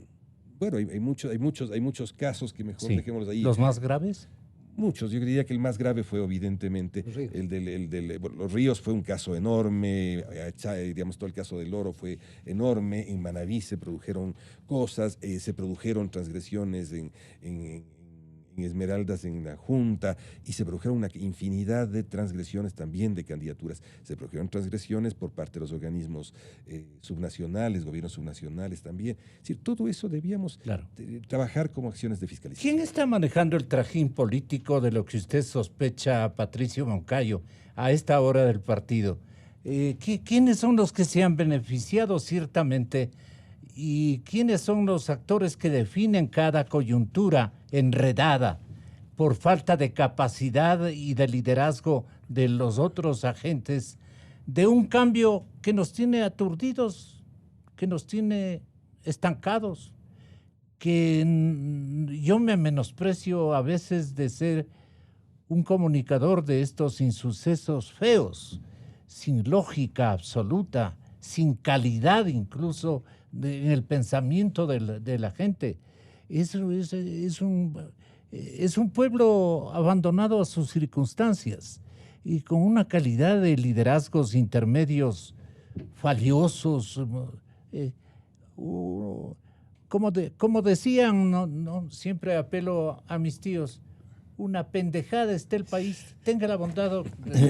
S7: Bueno, hay muchos casos que mejor dejémoslos ahí.
S5: ¿Los más graves?
S7: Muchos. Yo diría que el más grave fue evidentemente Los Ríos fue un caso enorme, digamos, todo el caso del oro fue enorme. En Manabí se produjeron cosas, se produjeron transgresiones en Esmeraldas, en la Junta, y se produjeron una infinidad de transgresiones también de candidaturas. Se produjeron transgresiones por parte de los organismos subnacionales, gobiernos subnacionales también. Es decir, todo eso debíamos trabajar como acciones de fiscalización.
S5: ¿Quién está manejando el trajín político de lo que usted sospecha, Patricio Moncayo, a esta hora del partido? ¿Quiénes son los que se han beneficiado ciertamente? ¿Y quiénes son los actores que definen cada coyuntura enredada por falta de capacidad y de liderazgo de los otros agentes de un cambio que nos tiene aturdidos, que nos tiene estancados, que yo me menosprecio a veces de ser un comunicador de estos insucesos feos, sin lógica absoluta, sin calidad incluso en el pensamiento de la gente. Es un pueblo abandonado a sus circunstancias y con una calidad de liderazgos intermedios valiosos. Como decían, no, siempre apelo a mis tíos, una pendejada está el país. Tenga la bondad,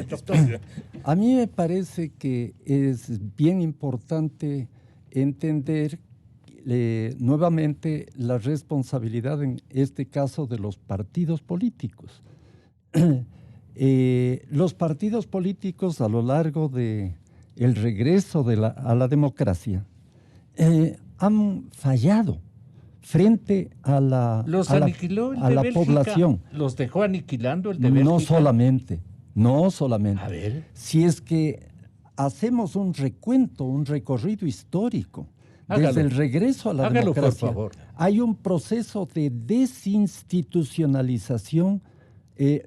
S5: doctor.
S14: A mí me parece que es bien importante entender nuevamente la responsabilidad en este caso de los partidos políticos. Los partidos políticos a lo largo del regreso a la democracia han fallado frente a la población.
S5: ¿Los dejó aniquilando el de Bélgica?
S14: No solamente.
S5: A ver.
S14: Si es que hacemos un recuento, un recorrido histórico, desde el regreso a la democracia,
S5: por favor.
S14: Hay un proceso de desinstitucionalización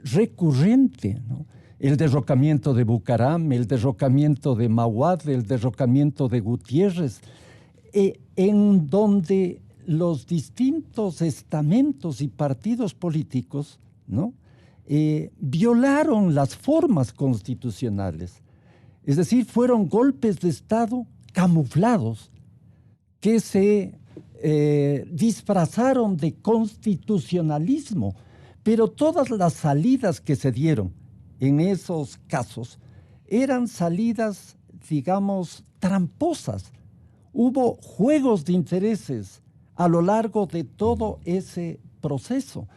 S14: recurrente, ¿no? El derrocamiento de Bucaram, el derrocamiento de Mauad, el derrocamiento de Gutiérrez, en donde los distintos estamentos y partidos políticos, ¿no?, violaron las formas constitucionales. Es decir, fueron golpes de Estado camuflados que se disfrazaron de constitucionalismo, pero todas las salidas que se dieron en esos casos eran salidas, digamos, tramposas. Hubo juegos de intereses a lo largo de todo ese proceso.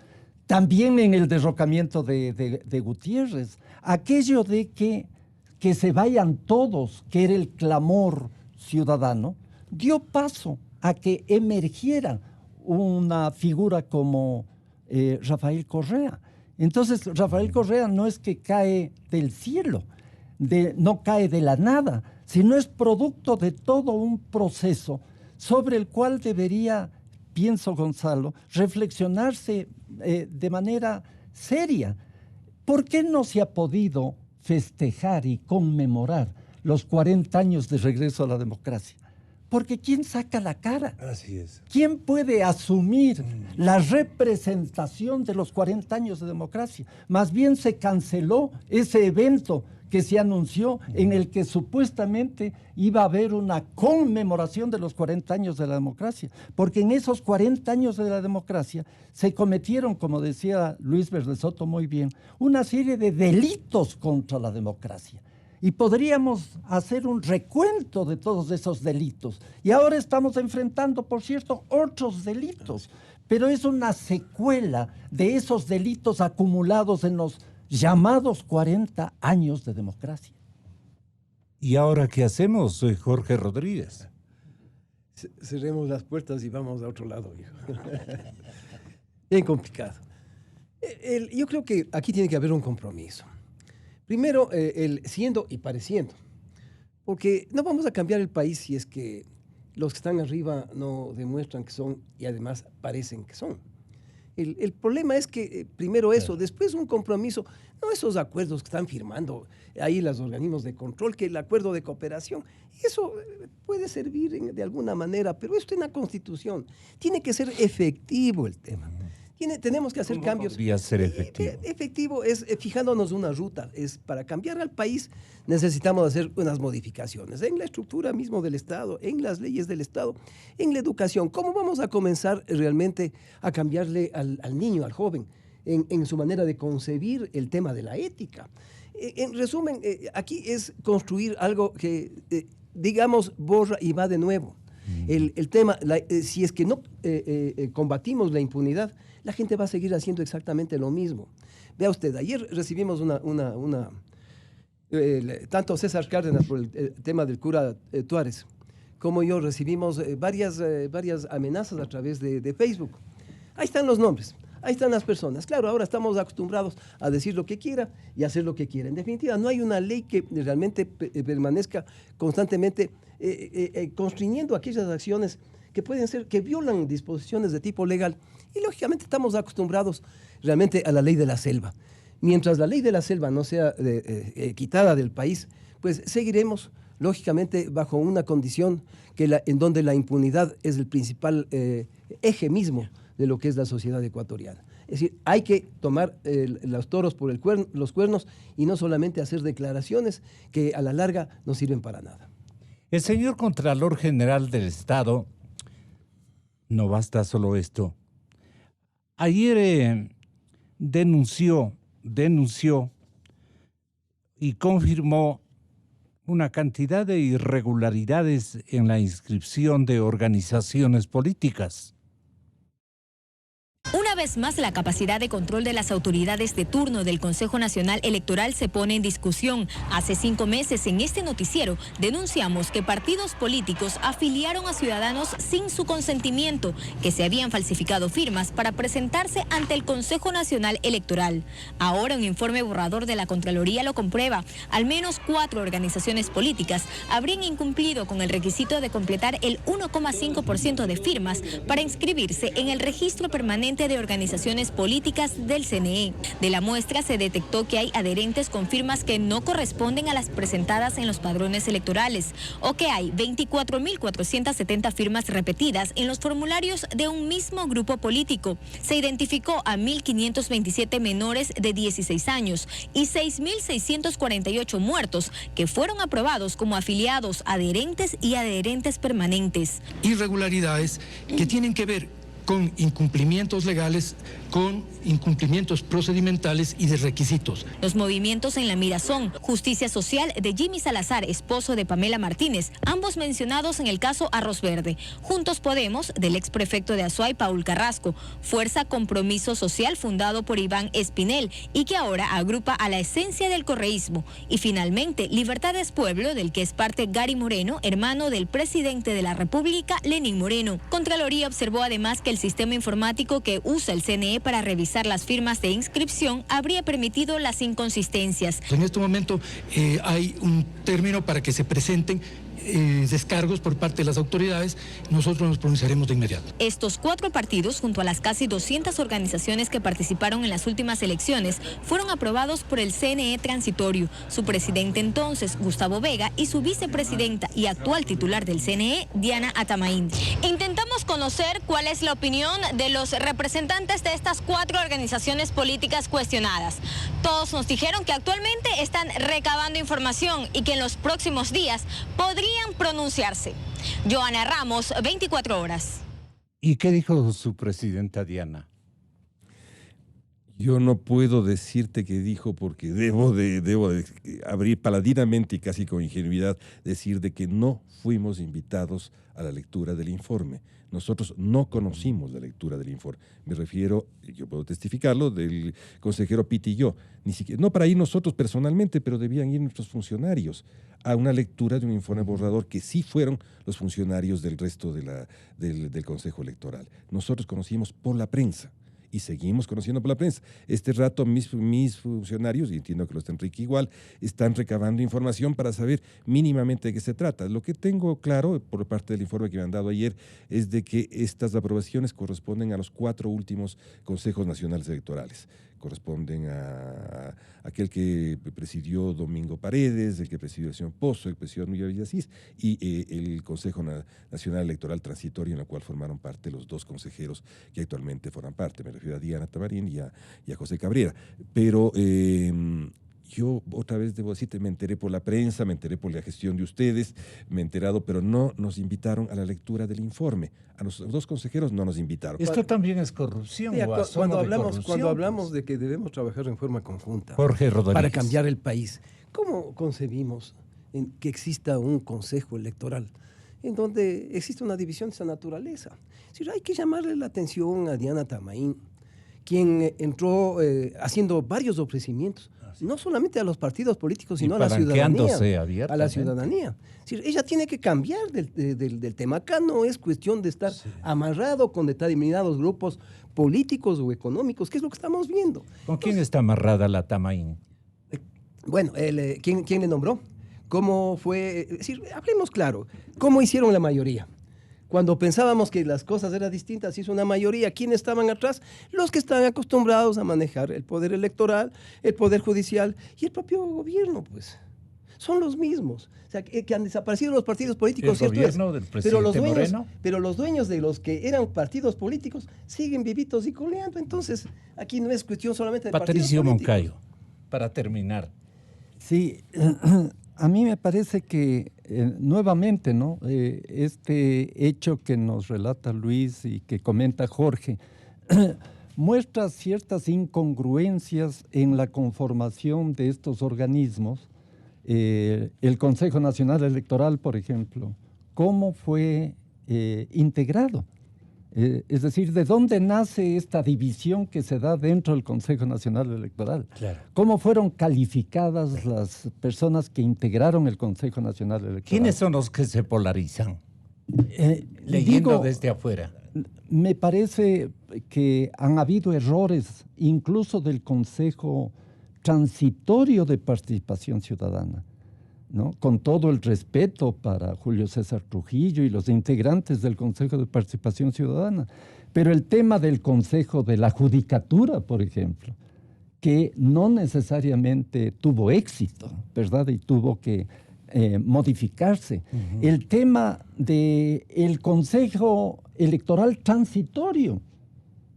S14: También en el derrocamiento de Gutiérrez, aquello de que se vayan todos, que era el clamor ciudadano, dio paso a que emergiera una figura como Rafael Correa. Entonces, Rafael Correa no es que cae del cielo, no cae de la nada, sino es producto de todo un proceso sobre el cual debería, pienso, Gonzalo, reflexionarse de manera seria. ¿Por qué no se ha podido festejar y conmemorar los 40 años de regreso a la democracia? Porque ¿quién saca la cara?
S7: Así es.
S14: ¿Quién puede asumir la representación de los 40 años de democracia? Más bien se canceló ese evento que se anunció en el que supuestamente iba a haber una conmemoración de los 40 años de la democracia, porque en esos 40 años de la democracia se cometieron, como decía Luis Verde Soto muy bien, una serie de delitos contra la democracia. Y podríamos hacer un recuento de todos esos delitos. Y ahora estamos enfrentando, por cierto, otros delitos, pero es una secuela de esos delitos acumulados en los llamados 40 años de democracia.
S5: ¿Y ahora qué hacemos, Jorge Rodríguez?
S6: Cerremos las puertas y vamos a otro lado, hijo. Bien complicado. Yo creo que aquí tiene que haber un compromiso. Primero, siendo y pareciendo. Porque no vamos a cambiar el país si es que los que están arriba no demuestran que son y además parecen que son. El problema es que primero eso, después un compromiso, no esos acuerdos que están firmando ahí los organismos de control, que el acuerdo de cooperación, eso puede servir de alguna manera, pero esto en la Constitución tiene que ser efectivo el tema. Tenemos que hacer cambios.
S5: Podría ser efectivo.
S6: Efectivo es fijándonos una ruta. Para cambiar al país necesitamos hacer unas modificaciones en la estructura mismo del Estado, en las leyes del Estado, en la educación. ¿Cómo vamos a comenzar realmente a cambiarle al niño, al joven, en su manera de concebir el tema de la ética? En resumen, aquí es construir algo que, digamos, borra y va de nuevo. El tema, si es que no combatimos la impunidad, la gente va a seguir haciendo exactamente lo mismo. Vea usted, ayer recibimos tanto César Cárdenas por el tema del cura Tuárez, como yo recibimos varias amenazas a través de Facebook. Ahí están los nombres, ahí están las personas. Claro, ahora estamos acostumbrados a decir lo que quiera y hacer lo que quiera. En definitiva, no hay una ley que realmente permanezca constantemente constriñendo aquellas acciones que pueden ser, que violan disposiciones de tipo legal. Y lógicamente estamos acostumbrados realmente a la ley de la selva. Mientras la ley de la selva no sea quitada del país, pues seguiremos lógicamente bajo una condición en donde la impunidad es el principal eje mismo de lo que es la sociedad ecuatoriana. Es decir, hay que tomar los toros por los cuernos y no solamente hacer declaraciones que a la larga no sirven para nada.
S5: El señor Contralor General del Estado, no basta solo esto, ayer denunció y confirmó una cantidad de irregularidades en la inscripción de organizaciones políticas.
S16: Una vez más, la capacidad de control de las autoridades de turno del Consejo Nacional Electoral se pone en discusión. Hace 5 meses, en este noticiero, denunciamos que partidos políticos afiliaron a ciudadanos sin su consentimiento, que se habían falsificado firmas para presentarse ante el Consejo Nacional Electoral. Ahora, un informe borrador de la Contraloría lo comprueba. Al menos 4 organizaciones políticas habrían incumplido con el requisito de completar el 1,5% de firmas para inscribirse en el registro permanente de organizaciones políticas del CNE. De la muestra se detectó que hay adherentes con firmas que no corresponden a las presentadas en los padrones electorales, o que hay 24.470 firmas repetidas en los formularios de un mismo grupo político. Se identificó a 1.527 menores de 16 años y 6.648 muertos que fueron aprobados como afiliados, adherentes y adherentes permanentes.
S17: Irregularidades que tienen que ver con incumplimientos legales, con incumplimientos procedimentales y de requisitos.
S16: Los movimientos en la mira son Justicia Social de Jimmy Salazar, esposo de Pamela Martínez, ambos mencionados en el caso Arroz Verde. Juntos Podemos, del exprefecto de Azuay, Paul Carrasco. Fuerza Compromiso Social, fundado por Iván Espinel y que ahora agrupa a la esencia del correísmo. Y finalmente, Libertad es Pueblo, del que es parte Gary Moreno, hermano del presidente de la República, Lenín Moreno. Contraloría observó además que el sistema informático que usa el CNE para revisar las firmas de inscripción habría permitido las inconsistencias.
S17: En este momento hay un término para que se presenten descargos por parte de las autoridades. Nosotros nos pronunciaremos de inmediato.
S16: Estos 4 partidos, junto a las casi 200 organizaciones que participaron en las últimas elecciones, fueron aprobados por el CNE transitorio. Su presidente entonces, Gustavo Vega, y su vicepresidenta y actual titular del CNE, Diana Atamaín. Intentamos conocer cuál es la opinión de los representantes de estas 4 organizaciones políticas cuestionadas. Todos nos dijeron que actualmente están recabando información y que en los próximos días podrían pronunciarse. Joana Ramos, 24 horas.
S5: ¿Y qué dijo su presidenta Diana?
S7: Yo no puedo decirte qué dijo porque debo de abrir paladinamente y casi con ingenuidad decir de que no fuimos invitados a la lectura del informe. Nosotros no conocimos la lectura del informe. Me refiero, yo puedo testificarlo, del consejero Pitti y yo. Ni siquiera, no para ir nosotros personalmente, pero debían ir nuestros funcionarios a una lectura de un informe borrador que sí fueron los funcionarios del resto del Consejo Electoral. Nosotros conocimos por la prensa y seguimos conociendo por la prensa. Este rato mis funcionarios, y entiendo que los de Enrique igual, están recabando información para saber mínimamente de qué se trata. Lo que tengo claro por parte del informe que me han dado ayer es de que estas aprobaciones corresponden a los 4 últimos consejos nacionales electorales. Corresponden a aquel que presidió Domingo Paredes, el que presidió el señor Pozo, el que presidió Miguel Villasís y el Consejo Nacional Electoral Transitorio, en el cual formaron parte los 2 consejeros que actualmente forman parte. Me refiero a Diana Tamarín y a José Cabrera. Pero yo otra vez debo decirte, me enteré por la prensa, me enteré por la gestión de ustedes, me he enterado, pero no nos invitaron a la lectura del informe. A los 2 consejeros no nos invitaron.
S5: Esto también es corrupción.
S6: Mira, cuando hablamos de que debemos trabajar en forma conjunta
S5: Jorge Rodríguez,
S6: para cambiar el país, ¿cómo concebimos que exista un consejo electoral en donde existe una división de esa naturaleza? Es decir, hay que llamarle la atención a Diana Tamaín, quien entró haciendo varios ofrecimientos, no solamente a los partidos políticos, sino a la ciudadanía. A la ciudadanía. Es decir, ella tiene que cambiar del tema. Acá no es cuestión de estar amarrado con determinados grupos políticos o económicos, que es lo que estamos viendo.
S5: ¿Con quién está amarrada la Tamaín?
S6: Bueno, ¿quién le nombró? ¿Cómo fue? Es decir, hablemos claro, ¿cómo hicieron la mayoría? Cuando pensábamos que las cosas eran distintas, hizo una mayoría. ¿Quiénes estaban atrás? Los que están acostumbrados a manejar el poder electoral, el poder judicial y el propio gobierno, pues. Son los mismos. O sea, que han desaparecido los partidos políticos.
S5: El gobierno del presidente Moreno.
S6: Pero los dueños de los que eran partidos políticos siguen vivitos y coleando. Entonces, aquí no es cuestión solamente de
S5: Patricio Moncayo, para terminar.
S14: Sí, a mí me parece que nuevamente, ¿no? Este hecho que nos relata Luis y que comenta Jorge muestra ciertas incongruencias en la conformación de estos organismos. El Consejo Nacional Electoral, por ejemplo, ¿cómo fue integrado? Es decir, ¿de dónde nace esta división que se da dentro del Consejo Nacional Electoral?
S5: Claro.
S14: ¿Cómo fueron calificadas las personas que integraron el Consejo Nacional Electoral?
S5: ¿Quiénes son los que se polarizan? Leyendo desde afuera.
S14: Me parece que han habido errores, incluso del Consejo Transitorio de Participación Ciudadana, ¿no? Con todo el respeto para Julio César Trujillo y los integrantes del Consejo de Participación Ciudadana, pero el tema del Consejo de la Judicatura, por ejemplo, que no necesariamente tuvo éxito, ¿verdad? Y tuvo que modificarse. El tema del Consejo Electoral Transitorio,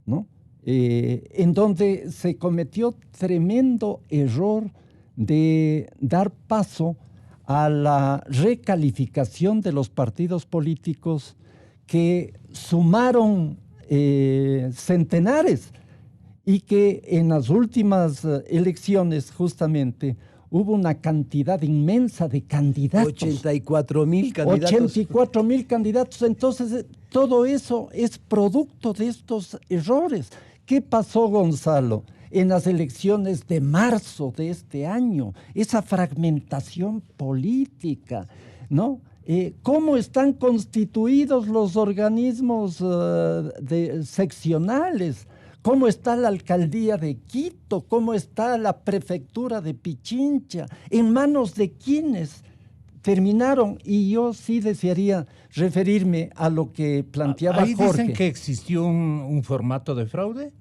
S14: ¿no? En donde se cometió tremendo error de dar paso a la recalificación de los partidos políticos que sumaron centenares y que en las últimas elecciones justamente hubo una cantidad inmensa de candidatos.
S6: 84,000 candidatos.
S14: 84,000 candidatos. Entonces, todo eso es producto de estos errores. ¿Qué pasó, Gonzalo, en las elecciones de marzo de este año? Esa fragmentación política, ¿no? ¿Cómo están constituidos los organismos seccionales? ¿Cómo está la alcaldía de Quito? ¿Cómo está la prefectura de Pichincha? ¿En manos de quiénes terminaron? Y yo sí desearía referirme a lo que planteaba Jorge.
S5: ¿Ahí dicen que existió un formato de fraude?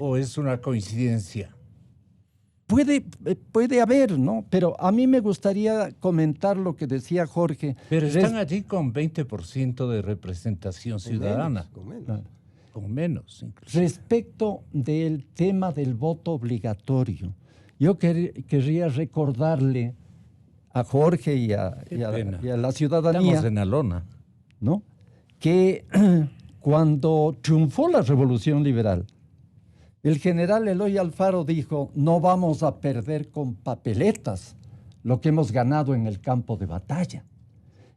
S5: ¿O es una coincidencia?
S14: Puede haber, ¿no? Pero a mí me gustaría comentar lo que decía Jorge.
S5: Pero están allí con 20% de representación ciudadana. Con menos, incluso.
S14: Respecto del tema del voto obligatorio, yo querría recordarle a Jorge y a la ciudadanía.
S5: Estamos en la lona.
S14: ¿No? Que cuando triunfó la Revolución Liberal, el general Eloy Alfaro dijo: no vamos a perder con papeletas lo que hemos ganado en el campo de batalla.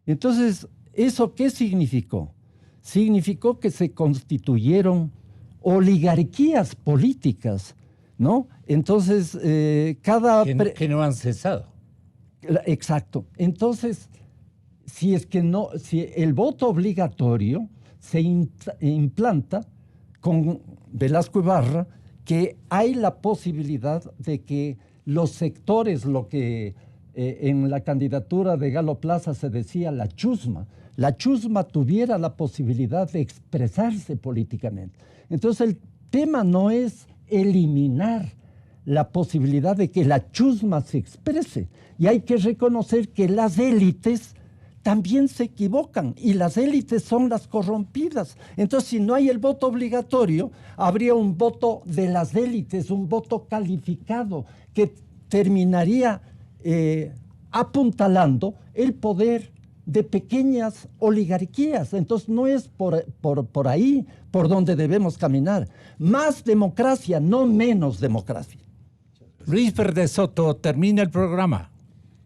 S14: Entonces, ¿eso qué significó? Significó que se constituyeron oligarquías políticas, ¿no? Entonces,
S5: que no han cesado.
S14: Exacto. Entonces, si el voto obligatorio se implanta, con Velasco Ibarra que hay la posibilidad de que los sectores, lo que en la candidatura de Galo Plaza se decía la chusma tuviera la posibilidad de expresarse políticamente. Entonces el tema no es eliminar la posibilidad de que la chusma se exprese, y hay que reconocer que las élites también se equivocan, y las élites son las corrompidas. Entonces, si no hay el voto obligatorio, habría un voto de las élites, un voto calificado, que terminaría apuntalando el poder de pequeñas oligarquías. Entonces, no es por ahí por donde debemos caminar. Más democracia, no menos democracia.
S5: Luis Fernández Soto, termina el programa.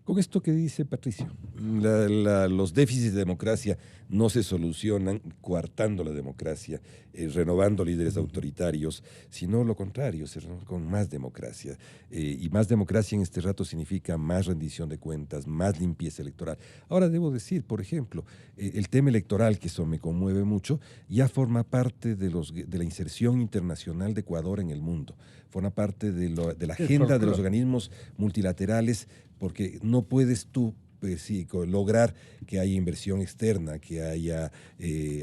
S7: Con esto que dice Patricio, los déficits de democracia no se solucionan coartando la democracia, renovando líderes autoritarios, sino lo contrario, con más democracia. Y más democracia en este rato significa más rendición de cuentas, más limpieza electoral. Ahora debo decir, por ejemplo, el tema electoral, que eso me conmueve mucho, ya forma parte de la inserción internacional de Ecuador en el mundo, forma parte de la agenda de los organismos multilaterales, porque no puedes tú lograr que haya inversión externa, que haya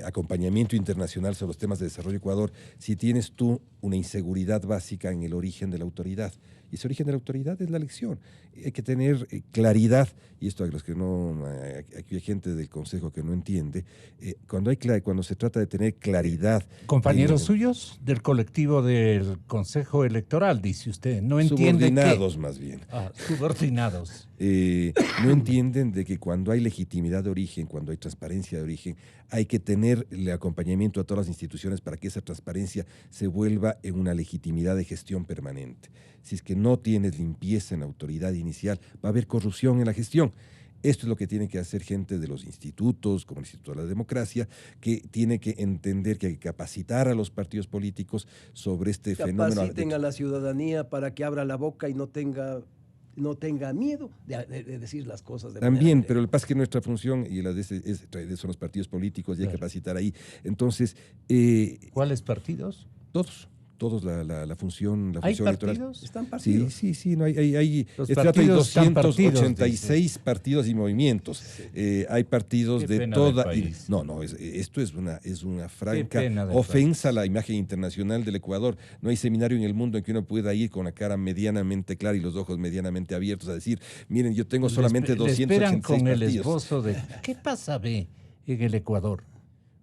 S7: acompañamiento internacional sobre los temas de desarrollo de Ecuador, si tienes tú una inseguridad básica en el origen de la autoridad. Y ese origen de la autoridad es la elección. Hay que tener claridad, y esto a los que no, aquí hay gente del Consejo que no entiende, cuando se trata de tener claridad.
S5: Compañeros suyos del colectivo del Consejo Electoral, dice usted, no entiende
S7: subordinados más bien.
S5: Subordinados.
S7: No entienden de que cuando hay legitimidad de origen, cuando hay transparencia de origen, hay que tener el acompañamiento a todas las instituciones para que esa transparencia se vuelva en una legitimidad de gestión permanente. Si es que no tienes limpieza en la autoridad inicial, va a haber corrupción en la gestión. Esto es lo que tiene que hacer gente de los institutos, como el Instituto de la Democracia, que tiene que entender que hay que capacitar a los partidos políticos sobre este fenómeno.
S6: Capaciten a la ciudadanía para que abra la boca y no tenga miedo de decir las cosas.
S7: También, pero el pasa es que nuestra función y la de son los partidos políticos, y hay que capacitar ahí. Entonces,
S5: ¿cuáles partidos?
S7: Todos la función
S5: ¿Hay
S7: electoral.
S5: Partidos?
S6: ¿Están partidos?
S7: Sí, no hay
S5: Los
S7: hay
S5: partidos
S7: 286 partidos y movimientos. Sí. Hay partidos de toda. Esto es una franca ofensa a la imagen internacional del Ecuador. No hay seminario en el mundo en que uno pueda ir con la cara medianamente clara y los ojos medianamente abiertos a decir, miren, yo tengo solamente 286
S5: con
S7: partidos.
S5: El esbozo de ¿qué pasa en el Ecuador?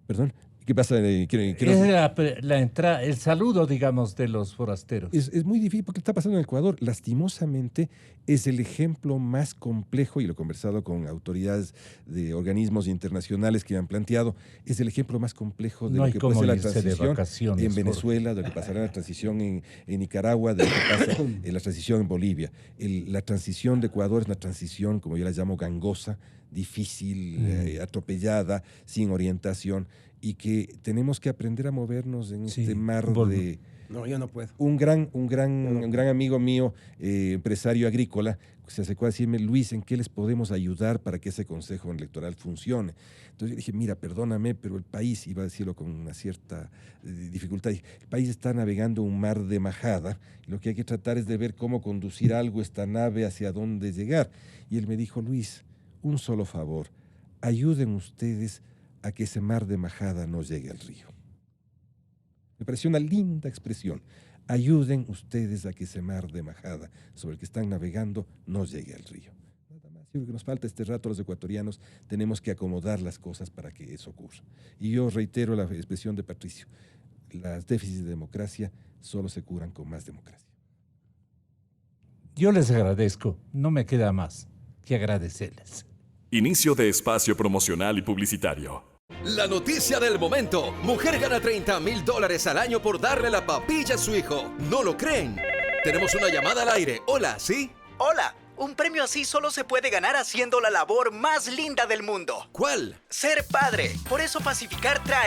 S7: ¿Perdón? ¿Qué pasa?
S5: Es la entrada, el saludo, digamos, de los forasteros.
S7: Es muy difícil porque está pasando en Ecuador. Lastimosamente, es el ejemplo más complejo, y lo he conversado con autoridades de organismos internacionales que han planteado, es el ejemplo más complejo de lo que puede ser la transición en Venezuela, de lo que pasará en la transición en Nicaragua, de lo que pasa en la transición en Bolivia. La transición de Ecuador es una transición, como yo la llamo, gangosa, difícil, atropellada, sin orientación, y que tenemos que aprender a movernos en este mar de...
S6: No, yo no puedo.
S7: Un gran amigo mío, empresario agrícola, se acercó a decirme, Luis, ¿en qué les podemos ayudar para que ese consejo electoral funcione? Entonces yo dije, mira, perdóname, pero el país, iba a decirlo con una cierta dificultad, el país está navegando un mar de majada, y lo que hay que tratar es de ver cómo conducir algo, esta nave, hacia dónde llegar. Y él me dijo, Luis, un solo favor, ayuden ustedes a que ese mar de majada no llegue al río. Me pareció una linda expresión. Ayuden ustedes a que ese mar de majada sobre el que están navegando no llegue al río. Nada más. Yo creo que nos falta este rato a los ecuatorianos. Tenemos que acomodar las cosas para que eso ocurra. Y yo reitero la expresión de Patricio. Los déficits de democracia solo se curan con más democracia.
S5: Yo les agradezco. No me queda más que agradecerles.
S1: Inicio de espacio promocional y publicitario.
S18: La noticia del momento. Mujer gana $30,000 al año por darle la papilla a su hijo. ¿No lo creen? Tenemos una llamada al aire. Hola, ¿sí?
S19: Hola. Un premio así solo se puede ganar haciendo la labor más linda del mundo.
S18: ¿Cuál?
S19: Ser padre. Por eso Pacificar trae